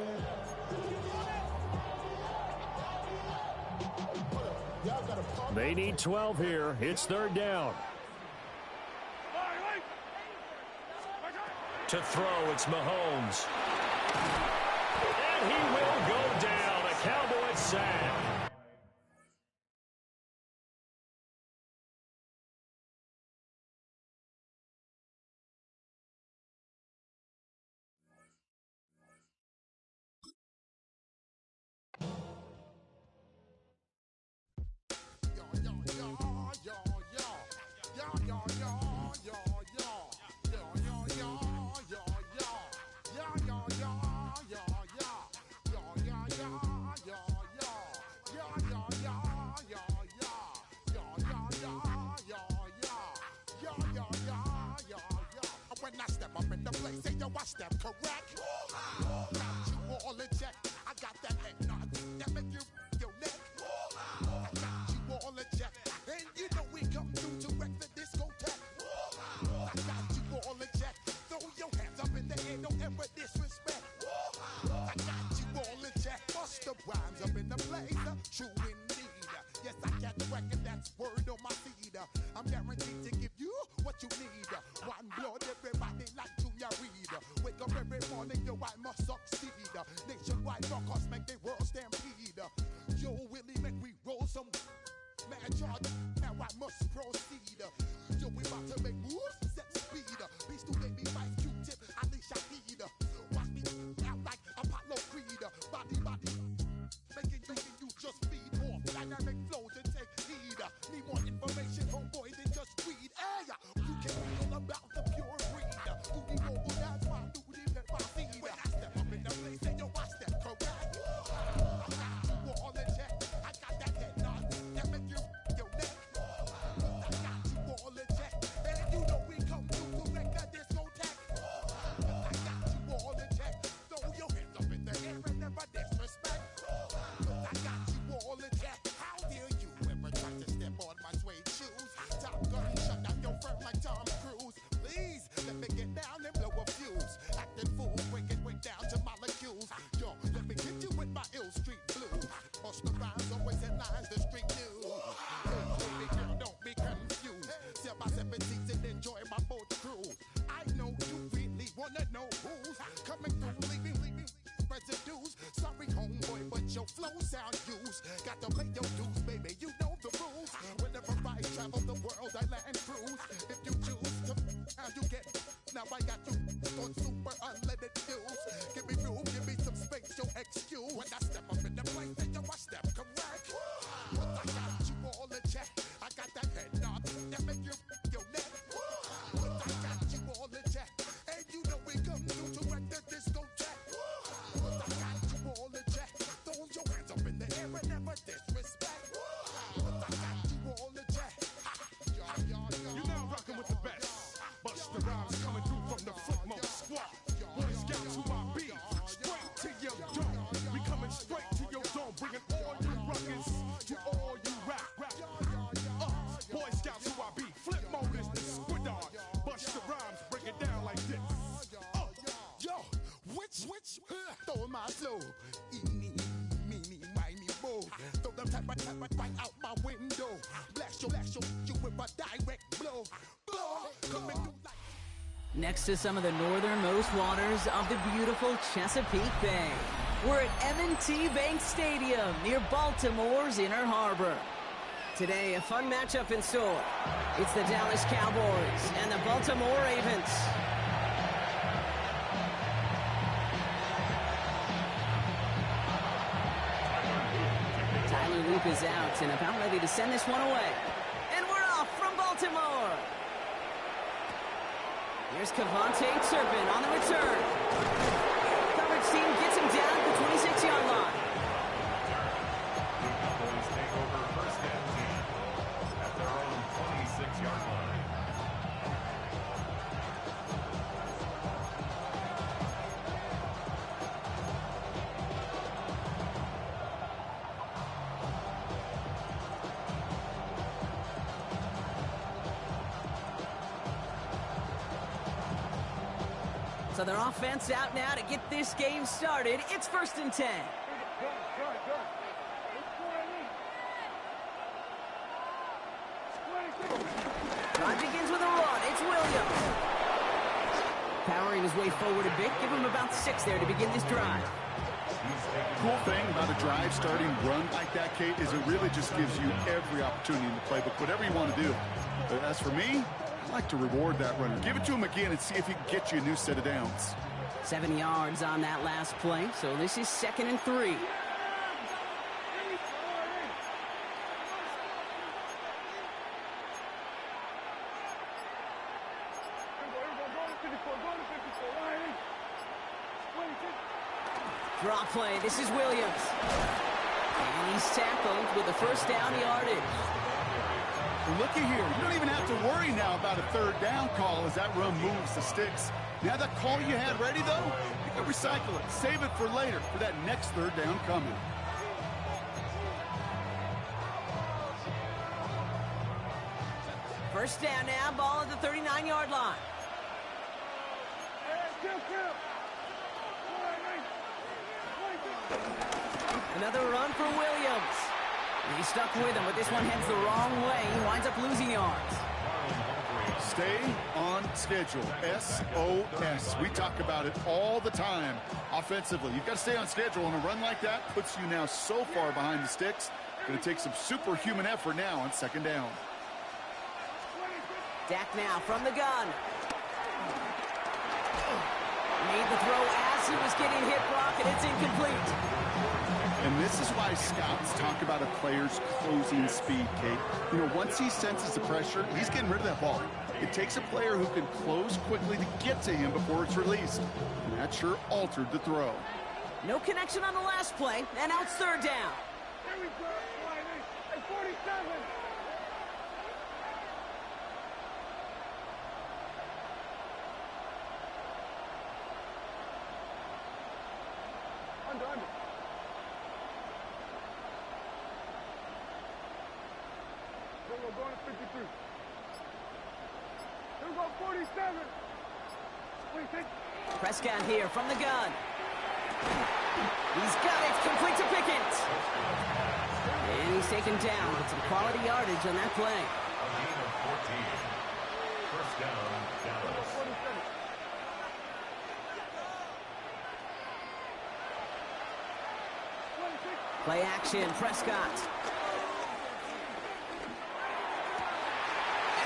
They need 12 here. It's 3rd down. To throw, it's Mahomes. And he will go down. A Cowboys sack. Step correct. Got you all in check. I got that head nod that make you your neck. I got you all in check. And you know we come through to wreck the discotheque. I got you all in check. Throw your hands up in the air, don't ever disrespect. I got you all in check. Bust the rhymes up in the place. True indeed. Yes, I got the record, that's word on my feed. I'm guaranteed to give you what you need. One blood, everybody like Junior Reed. Wake up every morning, yo, I must succeed. Nationwide knockouts make the world stampede. Yo, Willie, make we roll some mad charge. Now I must proceed. Yo, we about to make moves, set speed. Beats to make me vice Q-tip, Ali Shaheed. Watch me out like Apollo Creed. Body, making you just feed off dynamic flows and take heed. Need more information, homeboy, than just read. Hey, you can read all about the pure breed. Who be mobile, that's why do the pepper seed. When I step up in the place, say yo, I step correct. I got you all in check. I got that head nod that make you your neck. I got you all in check. And you know we sound use. Got to pay your dues, baby, you know the rules. Whenever I travel the world, I land cruise. If you choose to, how you get. Now I got you on super unleaded fuels. Give me room, give me some space, your excuse. When I step up in the place, then you I step correct. But I got you all in check. I got that head nod that make you your neck. But I got you all in check. And you know we come through to wreck the discotheque. But I got you all in check. Throw your hands up in the air and never disrespect. But I got you all in check. You're now rocking with the best. Bust the rhymes coming through from the footmost squad. Boy Scouts who I be. Straight to your dome. We coming straight to your dome. Bringing all you ruckus to all you rap. Boy Scouts who I be. Flip mode is the squid on. Bust the rhymes, break it down like this. Yo, which, throw my flow. Eeny, meeny, miny, mo. Throw them type right out my window. Blast your, you with a direct blow. Coming through like. Next to some of the northernmost waters of the beautiful Chesapeake Bay, we're at M&T Bank Stadium near Baltimore's Inner Harbor. Today, a fun matchup in store. It's the Dallas Cowboys and the Baltimore Ravens. Tyler Loop is out and about ready to send this one away. And we're off from Baltimore. Here's Cavante Turpin on the return. Coverage team gets him down at the 26-yard line. Cowboys take over first and 10 at their own 26-yard line. So their offense out now to get this game started. It's 1st and 10. Drive begins with a run. It's Williams. Powering his way forward a bit. Give him about 6 there to begin this drive. Cool thing about a drive starting run like that, Kate, is it really just gives you every opportunity in the playbook, whatever you want to do. But as for me, I like to reward that runner. Give it to him again and see if he can get you a new set of downs. 7 yards on that last play, so this is 2nd and 3. Draw play, this is Williams. And he's tackled with a first down yardage. Well, looky here. You don't even have to worry now about a 3rd down call as that run moves the sticks. Now that call you had ready, though, you can recycle it. Save it for later for that next 3rd down coming. First down now, ball at the 39-yard line. Another run for Williams. He's stuck with him, but this one heads the wrong way. He winds up losing yards. Stay on schedule. SOS. We talk about it all the time. Offensively, you've got to stay on schedule, and a run like that puts you now so far behind the sticks. Going to take some superhuman effort now on 2nd down. Dak now from the gun. Made the throw as he was getting hit, Brock, and it's incomplete. And this is why scouts talk about a player's closing speed, Kate. You know, once he senses the pressure, he's getting rid of that ball. It takes a player who can close quickly to get to him before it's released. And that sure altered the throw. No connection on the last play, and now it's 3rd down. Here we go. At 47. Under. We're going to 53. Here we go, 47. 26. Prescott here from the gun. He's got it, complete to Pickens. And he's taken down with some quality yardage on that play. A gain of 14. First down, Dallas. 47. Play action, Prescott.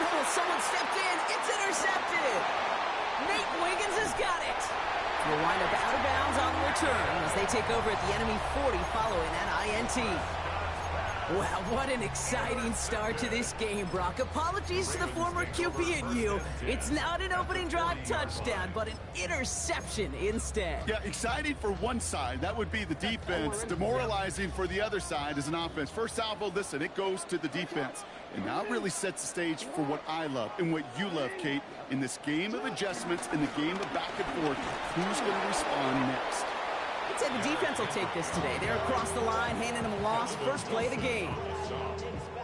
Oh, someone stepped in. It's intercepted. Nate Wiggins has got it. Will wind up out of bounds on the return as they take over at the enemy 40 following that INT. Wow, what an exciting start to this game, Brock. Apologies to the former QB and you. It's not an opening drive touchdown, but an interception instead. Yeah, exciting for one side. That would be the defense. Demoralizing for the other side as an offense. First salvo, listen, it goes to the defense. And now it really sets the stage for what I love and what you love, Kate. In this game of adjustments, in the game of back and forth, who's going to respond next? I'd say the defense will take this today. They're across the line, handing them a loss. First play of the game.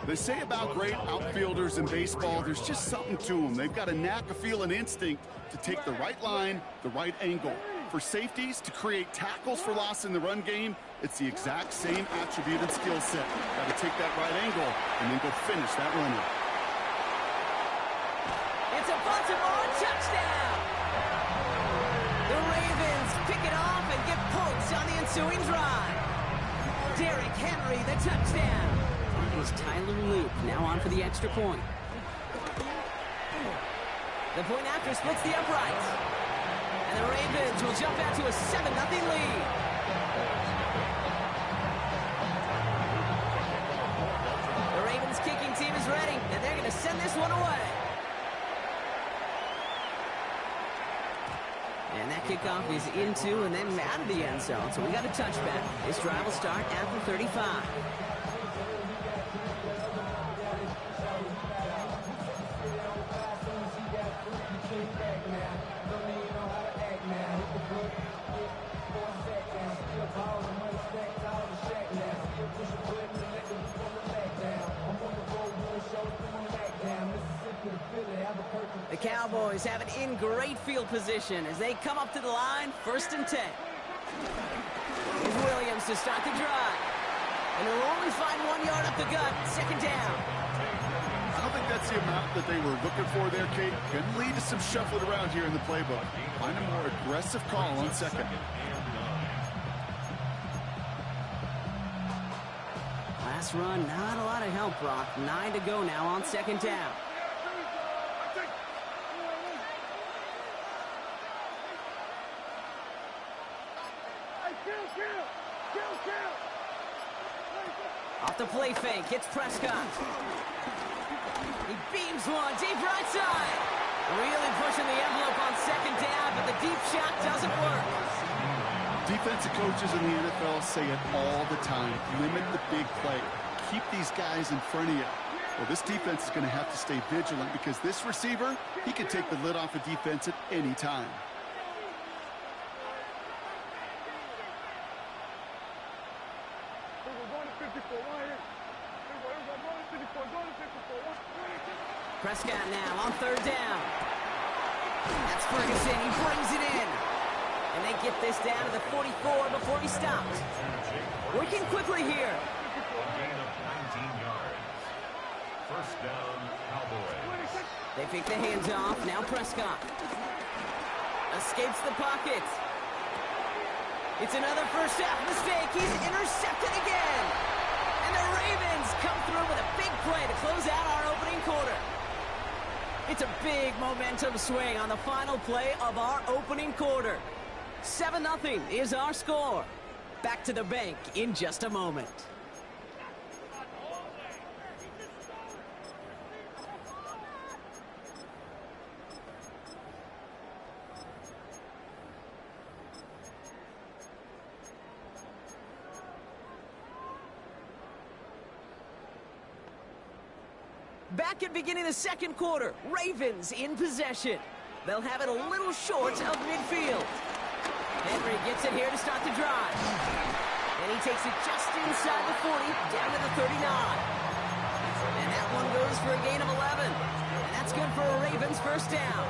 They say about great outfielders in baseball, there's just something to them. They've got a knack, a feel, an instinct to take the right line, the right angle. For safeties, to create tackles for loss in the run game, it's the exact same attribute and skill set. Got to take that right angle and then go finish that runner. It's a Baltimore touchdown! The Ravens pick it off and get points on the ensuing drive. Derrick Henry, the touchdown. Here's Tyler Luke, now on for the extra point. The point after splits the uprights. And the Ravens will jump out to a 7-0 lead. The Ravens kicking team is ready, and they're going to send this one away. And that kickoff is into and then out of the end zone. So we got a touchback. This drive will start after 35. The Cowboys have it in great field position as they come up to the line, 1st and 10. Here's Williams to start the drive. And they'll only find 1 yard up the gut, 2nd down. I don't think that's the amount that they were looking for there, Kate. Can lead to some shuffling around here in the playbook. Find a more aggressive call on 2nd. Last run, not a lot of help, Brock. 9 to go now on 2nd down. Off the play fake, it's Prescott. He beams one, deep right side. Really pushing the envelope on 2nd down, but the deep shot doesn't work. Defensive coaches in the NFL say it all the time. Limit the big play. Keep these guys in front of you. Well, this defense is going to have to stay vigilant because this receiver, he can take the lid off a defense at any time. Prescott now on 3rd down. That's Ferguson. He brings it in. And they get this down to the 44 before he stops. Working quickly here. Gain of 19 yards. 1st down, Cowboys. They pick the hands off. Now Prescott. Escapes the pocket. It's another first half mistake. He's intercepted again. And the Ravens come through with a big play to close out our opening quarter. It's a big momentum swing on the final play of our opening quarter. 7-0 is our score. Back to the bank in just a moment. Back at beginning the 2nd quarter, Ravens in possession. They'll have it a little short of midfield. Henry gets it here to start the drive. And he takes it just inside the 40, down to the 39. And that one goes for a gain of 11. And that's good for a Ravens 1st down.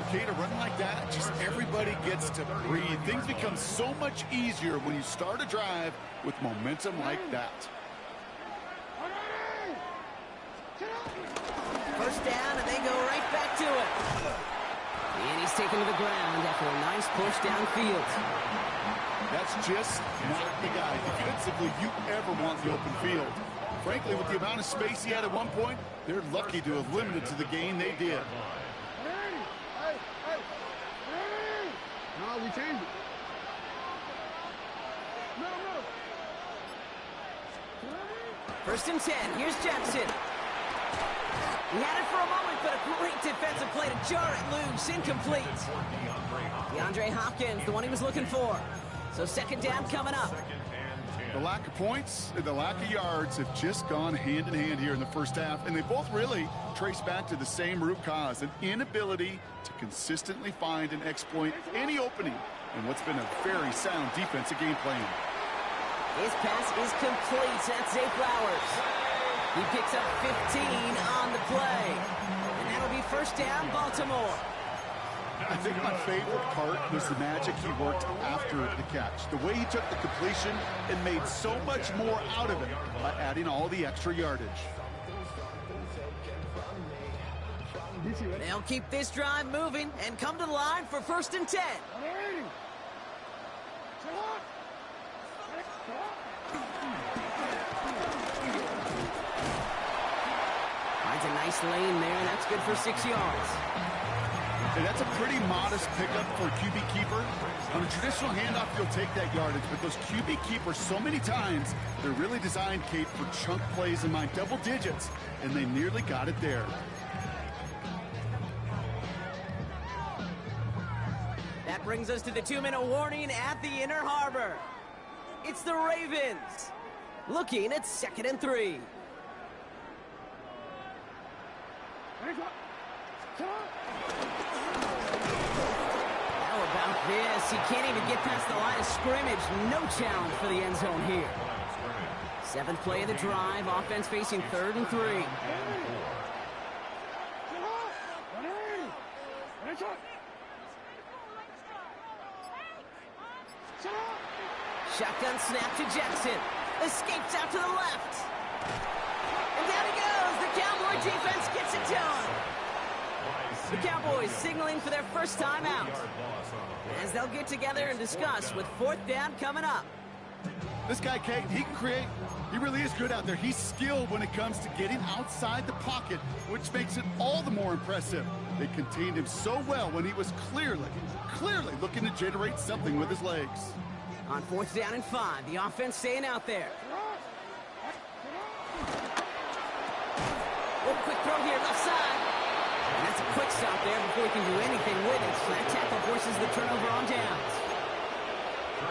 Okay, to run like that, just everybody gets to breathe. Things become so much easier when you start a drive with momentum like that. 1st down, and they go right back to it. And he's taken to the ground after a nice push downfield. That's just not the guy defensively you ever want in the open field. Frankly, with the amount of space he had at one point, they're lucky to have limited to the gain they did. No, we changed it. No. First and 10. Here's Jackson. He had it for a moment, but a great defensive play to jar it loose. Incomplete. DeAndre Hopkins, the one he was looking for. So second down coming up. The lack of points and the lack of yards have just gone hand in hand here in the first half, and they both really trace back to the same root cause, an inability to consistently find and exploit any opening in what's been a very sound defensive game plan. His pass is complete. That's Zay Flowers. He picks up 15 on the play. And that'll be first down, Baltimore. I think my favorite part was the magic he worked after the catch. The way he took the completion and made so much more out of it by adding all the extra yardage. They'll keep this drive moving and come to the line for first and 10. Finds a nice lane there. That's good for 6 yards. And that's a pretty modest pickup for a QB keeper. On a traditional handoff, you'll take that yardage, but those QB keepers, so many times, they're really designed, Kate, for chunk plays in my double digits, and they nearly got it there. That brings us to the 2-minute warning at the Inner Harbor. It's the Ravens looking at 2nd and 3. How about this? He can't even get past the line of scrimmage. No challenge for the end zone here. 7th play of the drive. Offense facing 3rd and 3. Shotgun snap to Jackson. Escapes out to the left. And down he goes. The Cowboy defense gets it done. The Cowboys signaling for their first time out, as they'll get together and discuss with 4th down coming up. This guy, Kate, he can create. He really is good out there. He's skilled when it comes to getting outside the pocket, which makes it all the more impressive. They contained him so well when he was clearly looking to generate something with his legs. On 4th down and 5, the offense staying out there. Oh, quick throw here, left side. And that's a quick stop there before he can do anything with it. So that tackle forces the turnover on downs.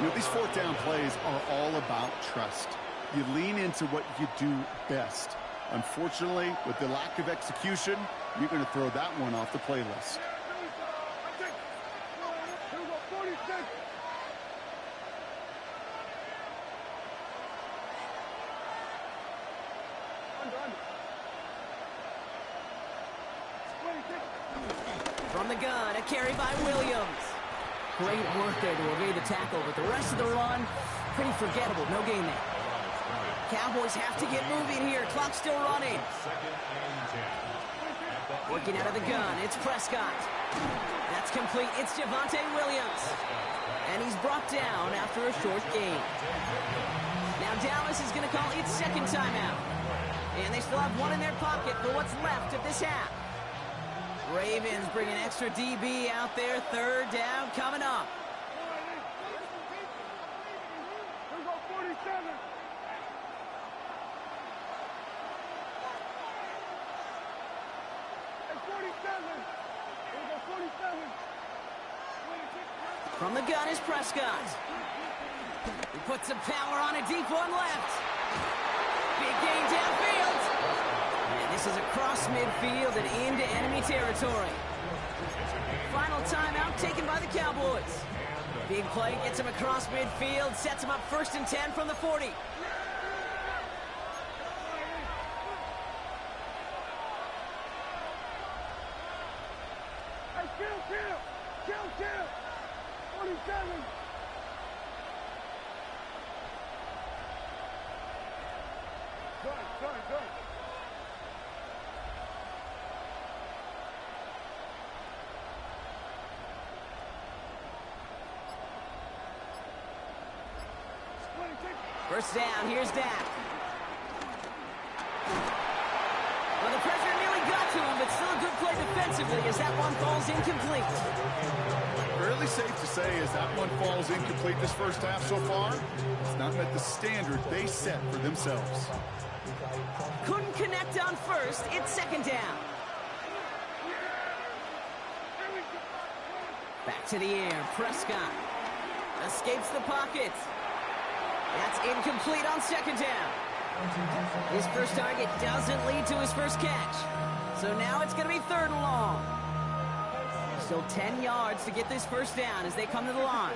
You know, these 4th down plays are all about trust. You lean into what you do best. Unfortunately, with the lack of execution, you're going to throw that one off the playlist. From the gun, a carry by Williams. Great work there to evade the tackle, but the rest of the run, pretty forgettable. No gain there. Cowboys have to get moving here. Clock still running. Working out of the gun, it's Prescott. That's complete. It's Javonte Williams. And he's brought down after a short gain. Now Dallas is going to call its second timeout. And they still have one in their pocket for what's left of this half. Ravens bringing extra DB out there. 3rd down coming up. Here go 47. Hey, 47. Here go 47. From the gun is Prescott. He puts some power on a deep one left. Big gain downfield. And this is across midfield and into enemy territory. Final timeout taken by the Cowboys. Big play gets him across midfield, sets him up 1st and 10 from the 40. Hey, kill. 47. Good. down. Here's Dak. Well, the pressure nearly got to him, but still a good play defensively as that one falls incomplete. Fairly safe to say as that one falls incomplete this first half so far, it's not met the standard they set for themselves. Couldn't connect on first. It's second down. Back to the air. Prescott escapes the pocket. That's incomplete on second down. His first target doesn't lead to his first catch. So now it's going to be third and long. Still 10 yards to get this first down as they come to the line.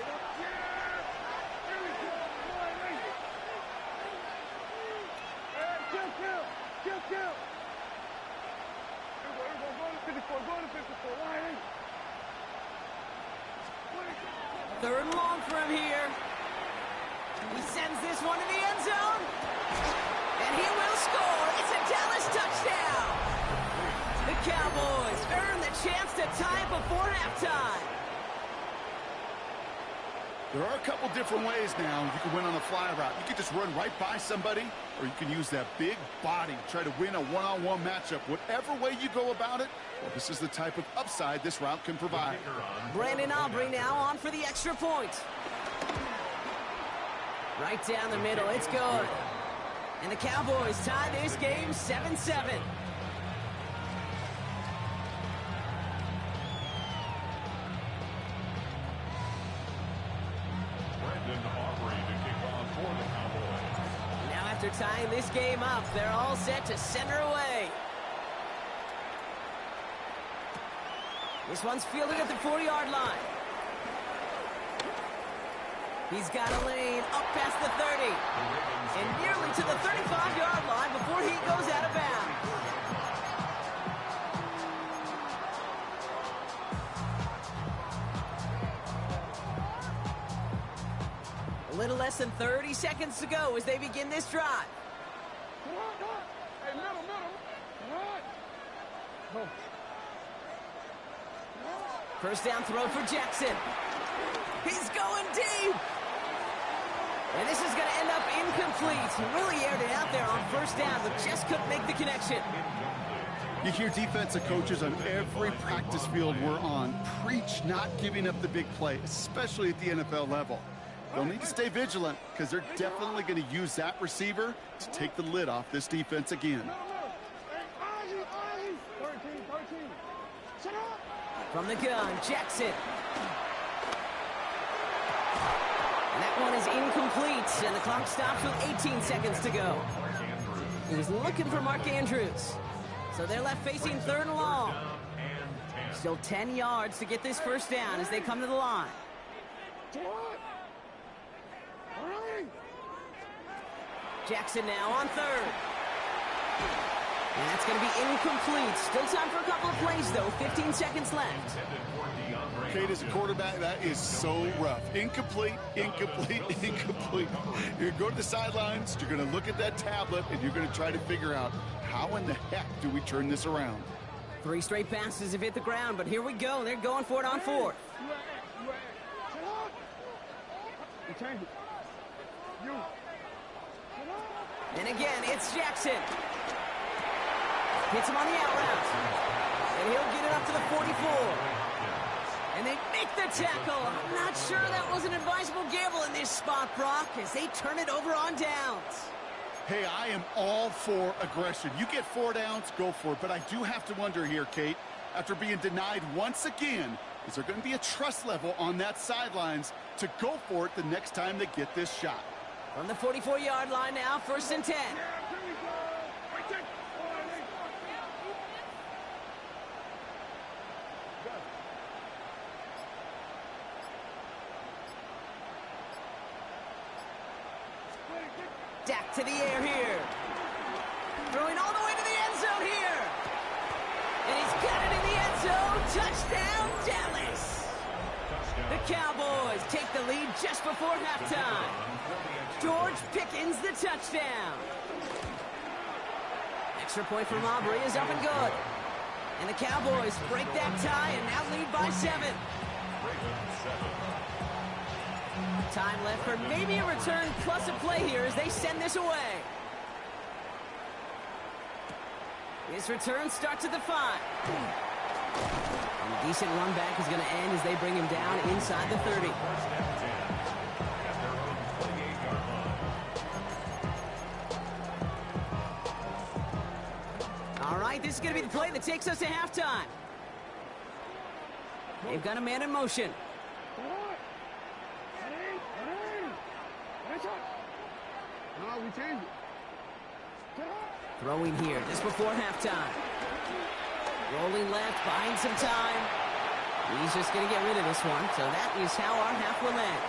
Third and long for him here. He sends this one to the end zone. And he will score. It's a Dallas touchdown. The Cowboys earn the chance to tie it before halftime. There are a couple different ways now you can win on a fly route. You can just run right by somebody, or you can use that big body, try to win a one-on-one matchup. Whatever way you go about it, well, this is the type of upside this route can provide. Brandon Aubrey now on for the extra point. Right down the middle, it's good. And the Cowboys tie this game 7-7. After tying this game up, they're all set to center away. This one's fielded at the 40-yard line. He's got a lane up past the 30. And nearly to the 35-yard line before he goes out of bounds. A little less than 30 seconds to go as they begin this drive. First down throw for Jackson. He's going deep. And this is going to end up incomplete. He really aired it out there on first down, but just couldn't make the connection. You hear defensive coaches on every practice field we're on preach not giving up the big play, especially at the NFL level. They'll need to stay vigilant because they're definitely going to use that receiver to take the lid off this defense again. From the gun, Jackson. And that one is incomplete, and the clock stops with 18 seconds to go. He was looking for Mark Andrews. So they're left facing third and long. Still 10 yards to get this first down as they come to the line. Jackson now on third. And that's going to be incomplete. Still time for a couple of plays, though. 15 seconds left. Kate, as a quarterback, that is so rough. Incomplete, incomplete, incomplete. You're going to go to the sidelines, you're going to look at that tablet, and you're going to try to figure out how in the heck do we turn this around. 3 straight passes have hit the ground, but here we go. They're going for it on fourth. And again, it's Jackson. Hits him on the out route. And he'll get it up to the 44. And they make the tackle. I'm not sure that was an advisable gamble in this spot, Brock, as they turn it over on downs. Hey, I am all for aggression. You get 4 downs, go for it. But I do have to wonder here, Kate, after being denied once again, is there going to be a trust level on that sidelines to go for it the next time they get this shot? From the 44-yard line now, 1st and 10. Dak to the air here. Throwing all the way to the end zone here. And he's got it in the end zone. Touchdown, Dallas. The Cowboys take the lead just before halftime. George Pickens the touchdown. Extra point from Aubrey is up and good. And the Cowboys break that tie and now lead by 7. Time left for maybe a return plus a play here as they send this away. This return starts at the 5. And a decent run back is going to end as they bring him down inside the 30. All right, this is going to be the play that takes us to halftime. They've got a man in motion. No, we changed it. Throwing here just before halftime. Rolling left, buying some time. He's just going to get rid of this one, so that is how our half will end.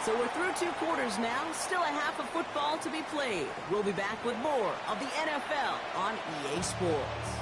So we're through 2 quarters now, still a half of football to be played. We'll be back with more of the NFL on EA Sports.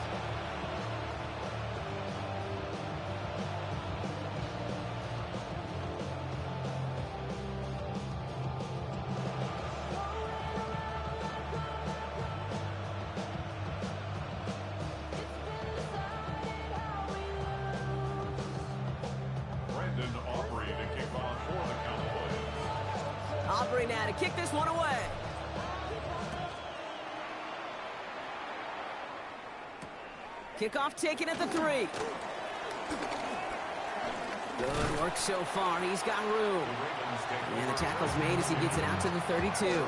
Aubrey now to kick this one away. Kickoff taken at the 3. Good work so far. He's got room. And the tackle's made as he gets it out to the 32.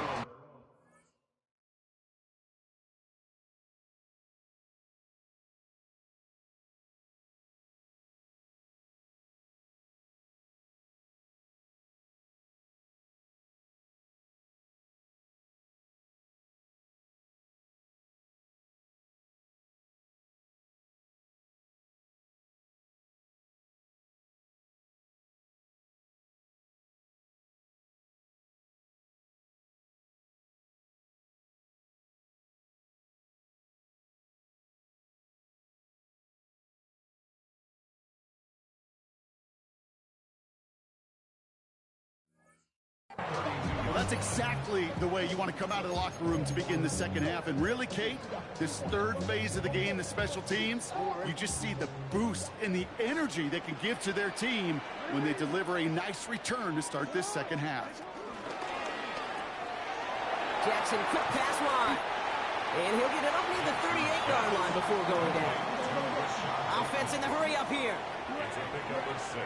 Well, that's exactly the way you want to come out of the locker room to begin the second half. And really, Kate, this third phase of the game, the special teams, you just see the boost and the energy they can give to their team when they deliver a nice return to start this second half. Jackson, quick pass wide. And he'll get it up near the 38-yard line before going down. Offense in the hurry up here. It's a pickup of 6.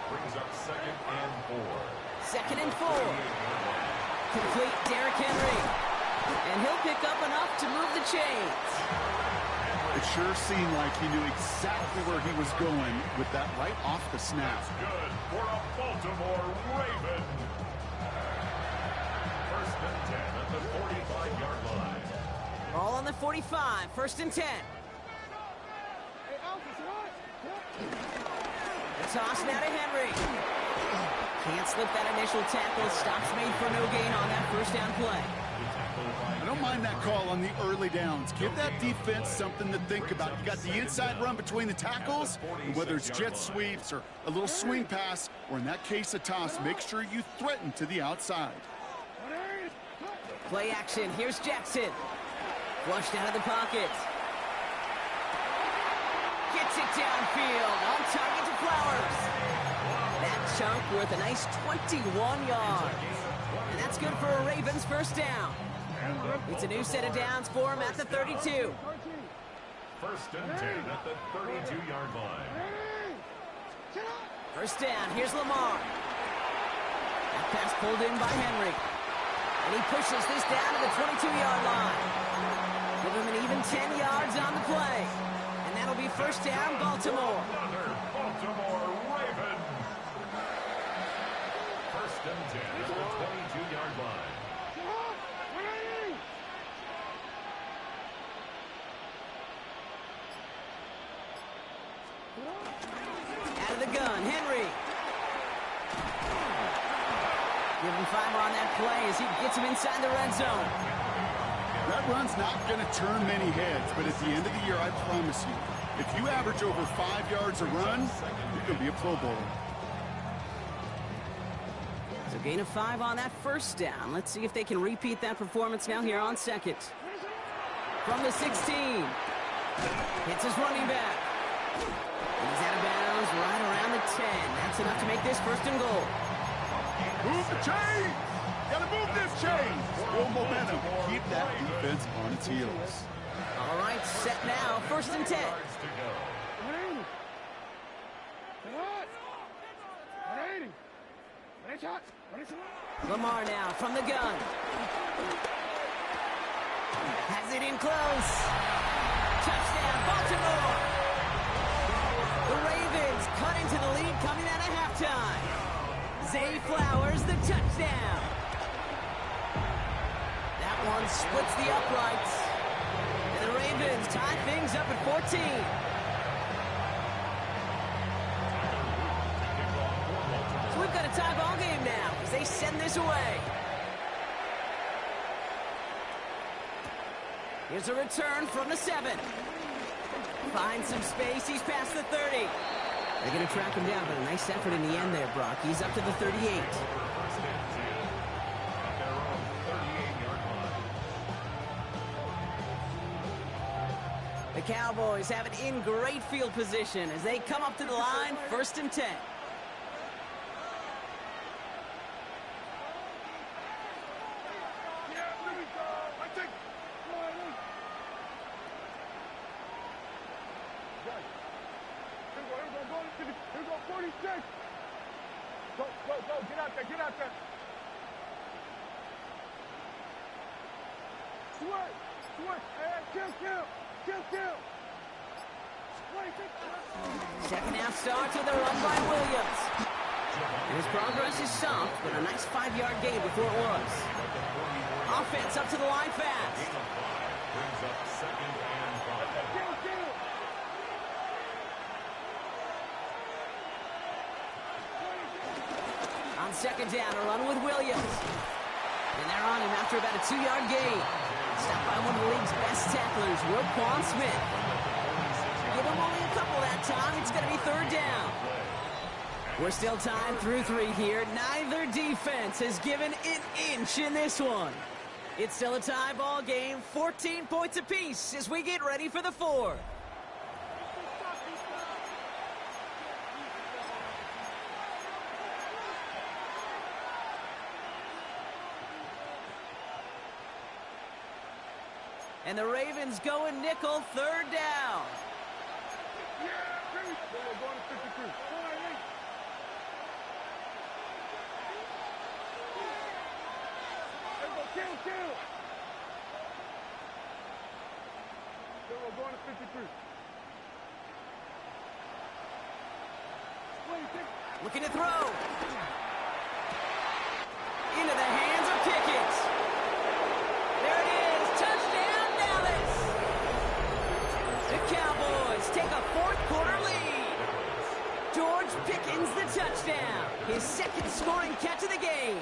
Brings up 2nd and 4. 2nd and 4. Complete Derrick Henry. And he'll pick up enough to move the chains. It sure seemed like he knew exactly where he was going with that right off the snap. That's good for a Baltimore Raven. 1st and 10 at the 45-yard line. All on the 45. 1st and 10. The toss now to Henry. Can't slip that initial tackle. Stops made for no gain on that 1st down play. I don't mind that call on the early downs. Give that defense something to think about. You got the inside run between the tackles, and whether it's jet sweeps or a little swing pass, or in that case a toss, make sure you threaten to the outside. Play action. Here's Jackson. Flushed out of the pocket. Gets it downfield. On target to Flowers. That chunk worth a nice 21 yards. And that's good for a Ravens 1st down. It's a new set of downs for him at the 32. 1st and 10 at the 32-yard line. 1st down. Here's Lamar. That pass pulled in by Henry. And he pushes this down to the 22-yard line. Give him an even 10 yards on the play. And that'll be 1st down, Baltimore. Another Baltimore Raven. 1st and 10 at the 22-yard line. Out of the gun, Henry. Give him 5 on that play as he gets him inside the red zone. That run's not going to turn many heads, but at the end of the year, I promise you, if you average over 5 yards a run, you're going to be a Pro Bowler. So gain of 5 on that 1st down. Let's see if they can repeat that performance now here on 2nd. From the 16. Hits his running back. And he's out of bounds right around the 10. That's enough to make this 1st and goal. Move the chain. Gotta move this chain. Build momentum. Keep that defense on its heels. All right, set now. 1st and 10. Lamar now from the gun. Has it in close. Touchdown, Baltimore. The Ravens cut into the lead coming out of halftime. Zay Flowers, the touchdown. That one splits the uprights. And the Ravens tie things up at 14. So we've got a tie ball game now as they send this away. Here's a return from the 7. Finds some space. He's past the 30. They're going to track him down, but a nice effort in the end there, Brock. He's up to the 38. The Cowboys have it in great field position as they come up to the line, 1st and 10. Second half starts with a run by Williams. And his progress is soft, but a nice 5-yard gain before it was. Offense up to the line fast. On 2nd down, a run with Williams. And they're on him after about a 2-yard gain. Stopped by one of the league's best tacklers, Roquan Smith. Give him only a couple that time. It's going to be 3rd down. We're still tied through 3 here. Neither defense has given an inch in this one. It's still a tie ball game. 14 points apiece as we get ready for the 4th. And the Ravens go in nickel, 3rd down. Looking to throw. Into the hands of Pickens. There it is. Touchdown, Dallas. The Cowboys take a 4th quarter lead. George Pickens the touchdown. His 2nd scoring catch of the game.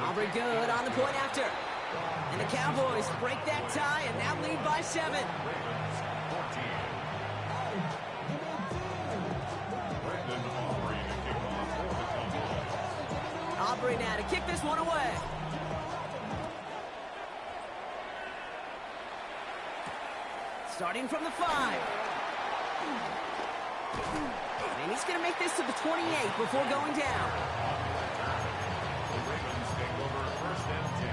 Aubrey good on the point after. And the Cowboys break that tie and now lead by 7. Aubrey now to kick this one away. Starting from the 5. And he's going to make this to the 28 before going down. The Ravens take over 1st and 10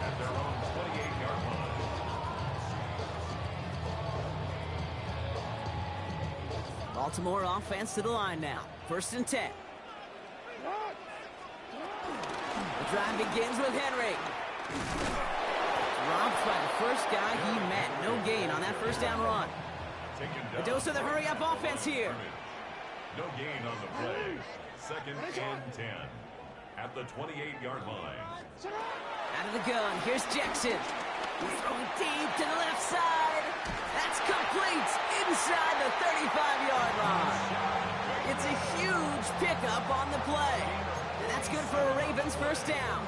at their own 28-yard line. Baltimore offense to the line now. 1st and 10. The drive begins with Henry. Robbed by the first guy he met. No gain on that 1st down run. A dose of the hurry-up offense here. No gain on the play. 2nd and 10 at the 28-yard line. Out of the gun, here's Jackson. He's throwing deep to the left side. That's complete inside the 35-yard line. It's a huge pickup on the play. And that's good for a Ravens 1st down.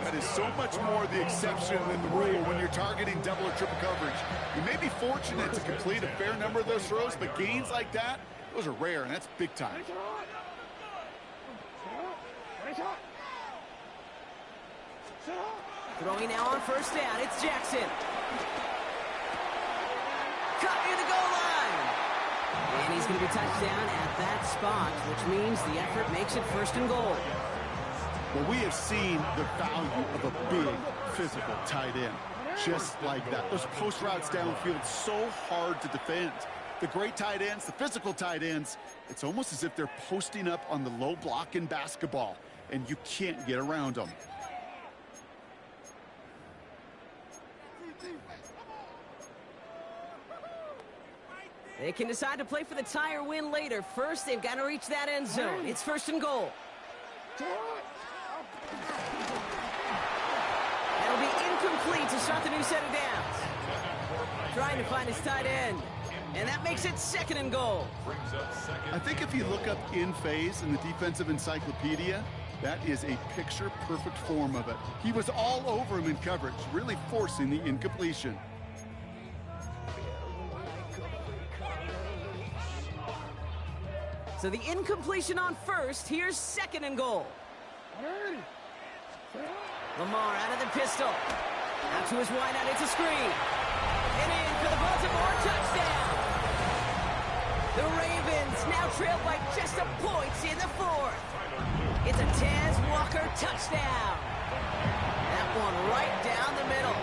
That is so much more the exception than the rule when you're targeting double or triple coverage. You may be fortunate to complete a fair number of those throws, but gains like that, those are rare, and that's big time. Throwing now on 1st down, it's Jackson. Cut near the goal line. And he's going to be touched down at that spot, which means the effort makes it 1st and goal. Well, we have seen the value of a big physical tight end. Just like that. Those post routes downfield, so hard to defend. The great tight ends, the physical tight ends, it's almost as if they're posting up on the low block in basketball, and you can't get around them. They can decide to play for the tie or win later. First, they've got to reach that end zone. It's 1st and goal. That'll be incomplete to start the new set of downs. Trying to find his tight end. And that makes it 2nd and goal. I think if you look up in phase in the defensive encyclopedia, that is a picture-perfect form of it. He was all over him in coverage, really forcing the incompletion. So the incompletion on first. Here's 2nd and goal. Lamar out of the pistol. Out to his wideout. It's a screen. And in for the Baltimore touchdown. The Ravens now trail by just a point in the 4th. It's a Tez Walker touchdown. That one right down the middle.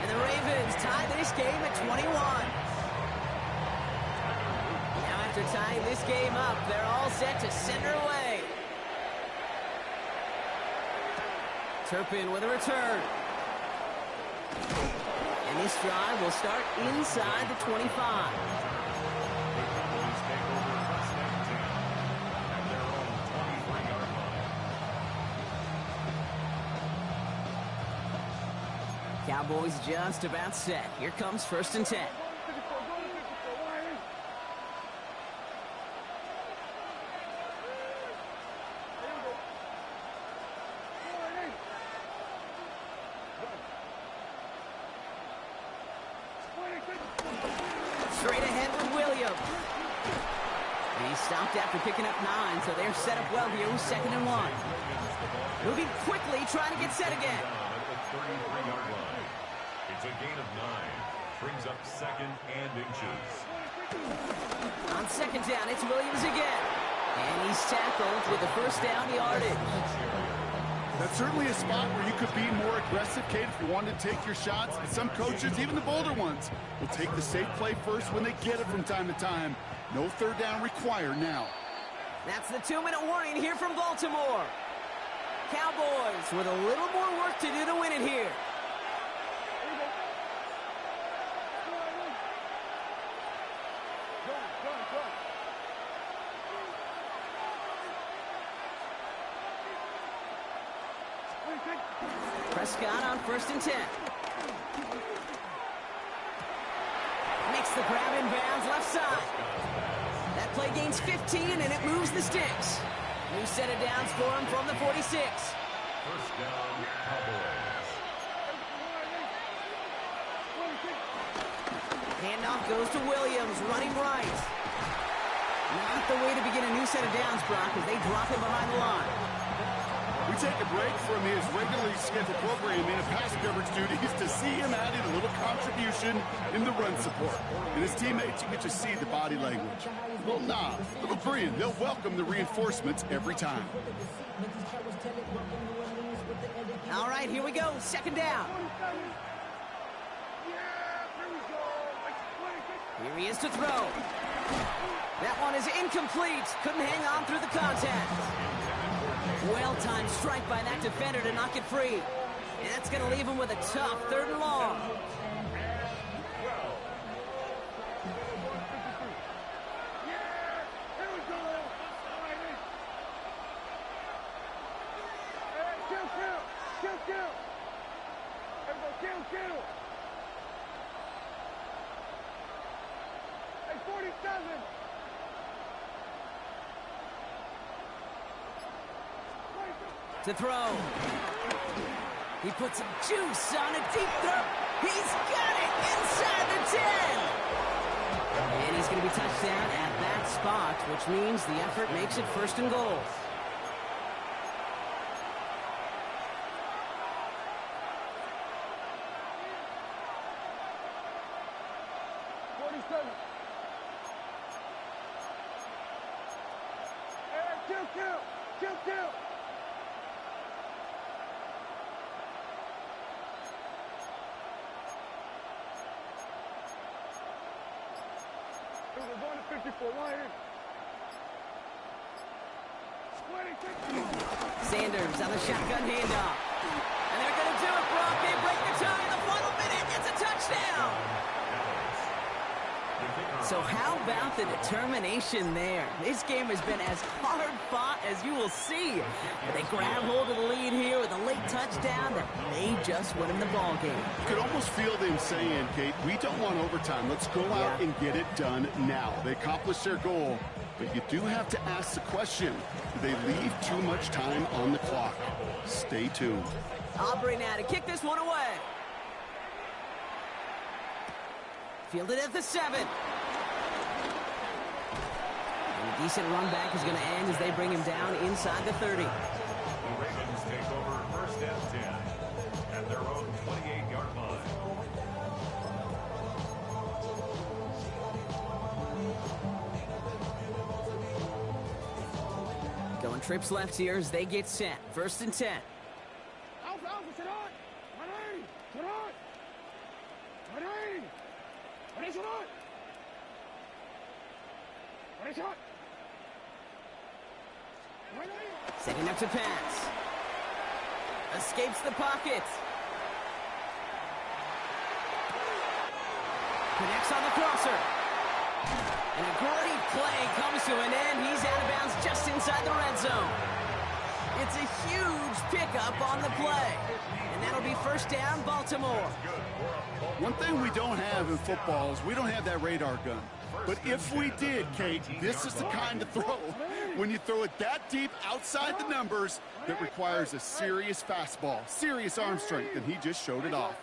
And the Ravens tie this game at 21. Now after tying this game up, they're all set to send her away. Turpin with a return. And this drive will start inside the 25. Cowboys just about set. Here comes 1st and 10. Straight ahead with Williams. He stopped after picking up 9, so they're set up well here with 2nd and 1. Moving quickly, trying to get set again. 33-yard line. It's a gain of 9. Brings up 2nd and inches. On 2nd down, it's Williams again. And he's tackled with the 1st down yardage. That's certainly a spot where you could be more aggressive, Kate, if you wanted to take your shots. And some coaches, even the bolder ones, will take the safe play first when they get it from time to time. No 3rd down required now. That's the 2-minute warning here from Baltimore. Cowboys with a little more work to do to win it here. Prescott on 1st and 10. Makes the grab in bounds left side. That play gains 15 and it moves the sticks. New set of downs for him from the 46. 1st down, Cowboys. Handoff goes to Williams, running right. Not the way to begin a new set of downs, Brock, as they drop him behind the line. We take a break from his regularly scheduled programming of pass coverage duties to see him adding a little contribution in the run support. And his teammates, you get to see the body language. A little nod, a little grin. They'll welcome the reinforcements every time. All right, here we go. 2nd down. Here he is to throw. That one is incomplete. Couldn't hang on through the contact. Well-timed strike by that defender to knock it free. And that's going to leave him with a tough 3rd and long. Kill. Hey, 47. To throw. He puts some juice on a deep throw. He's got it inside the 10. And he's going to be touched down at that spot, which means the effort makes it 1st and goal. Kill. We're going to 54 right here. Sanders on the shotgun handoff. And they're going to do it, Brock. They break the tie in the final minute. It's a touchdown. So how about the determination there? This game has been as hard fought as you will see. But they grab hold of the lead here with a late touchdown that may just win them the ball game. You could almost feel them saying, Kate, we don't want overtime. Let's go out and get it done now. They accomplished their goal, but you do have to ask the question, do they leave too much time on the clock? Stay tuned. Aubrey now to kick this one away. Fielded at the 7. And a decent run back is going to end as they bring him down inside the 30. The Ravens take over first and 10 at their own 28-yard line. Going trips left here as they get set. First and 10. Alpha, Alpha, sit on. Sit on. Setting up to pass. Escapes the pocket. Connects on the crosser. And a great play comes to an end. He's out of bounds just inside the red zone. It's a huge pickup on the play. And that'll be first down, Baltimore. One thing we don't have in football is we don't have that radar gun. But if we did, Kate, this is the kind of throw, when you throw it that deep outside the numbers, that requires a serious fastball, serious arm strength, and he just showed it off.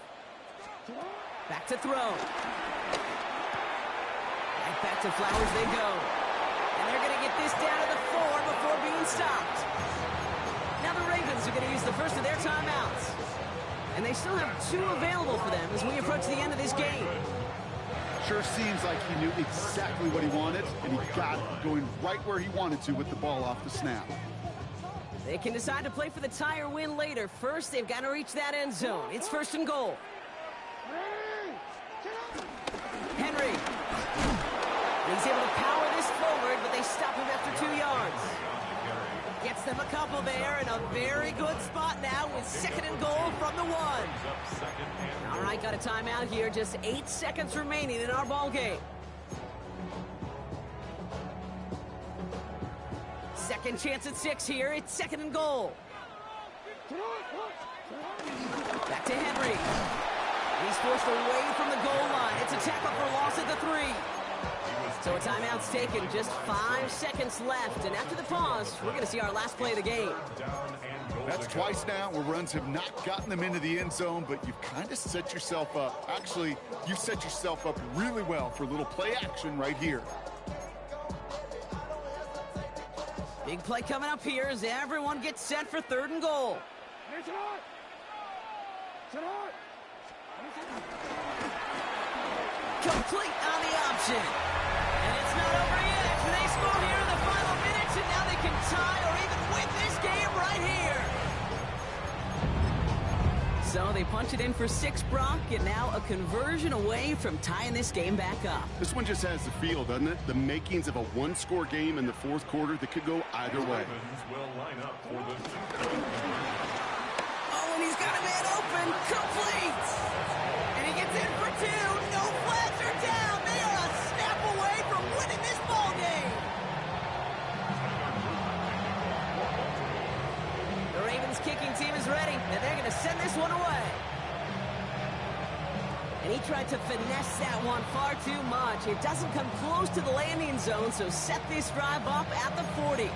Back to throw. Right back to Flowers they go. And they're going to get this down to the 4 before being stopped. Now the Ravens are going to use the first of their timeouts. And they still have 2 available for them as we approach the end of this game. Sure seems like he knew exactly what he wanted, and he got it, going right where he wanted to with the ball off the snap. They can decide to play for the tie or win later. First, they've got to reach that end zone. It's first and goal. Henry. He's able to power this forward, but they stop him after 2 yards. Gets them a couple there, and a very good spot now with second and goal from the 1. All right, got a timeout here. Just 8 seconds remaining in our ball game. Second chance at 6 here. It's second and goal. Back to Henry. He's forced away from the goal line. It's a tackle for loss at the 3. So a timeout's taken, just 5 seconds left. And after the pause, we're going to see our last play of the game. That's twice now where runs have not gotten them into the end zone, but you've kind of set yourself up. Actually, you set yourself up really well for a little play action right here. Big play coming up here as everyone gets set for third and goal. Complete on the option. And it's not over yet. They score here in the final minutes, and now they can tie or even win this game right here. So they punch it in for 6, Brock, and now a conversion away from tying this game back up. This one just has the feel, doesn't it? The makings of a one-score game in the fourth quarter that could go either way. Oh, and he's got a man open. Complete. And he gets in for 2. No flags are down. They are a snap away from winning this ball game. The Ravens kicking team is ready, and they're going to send this one away. And he tried to finesse that one far too much. It doesn't come close to the landing zone, so set this drive up at the 40.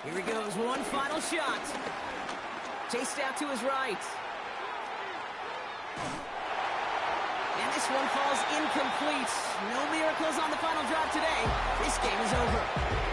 Here he goes, one final shot. Chased out to his right. And this one falls incomplete. No miracles on the final drive today. This game is over.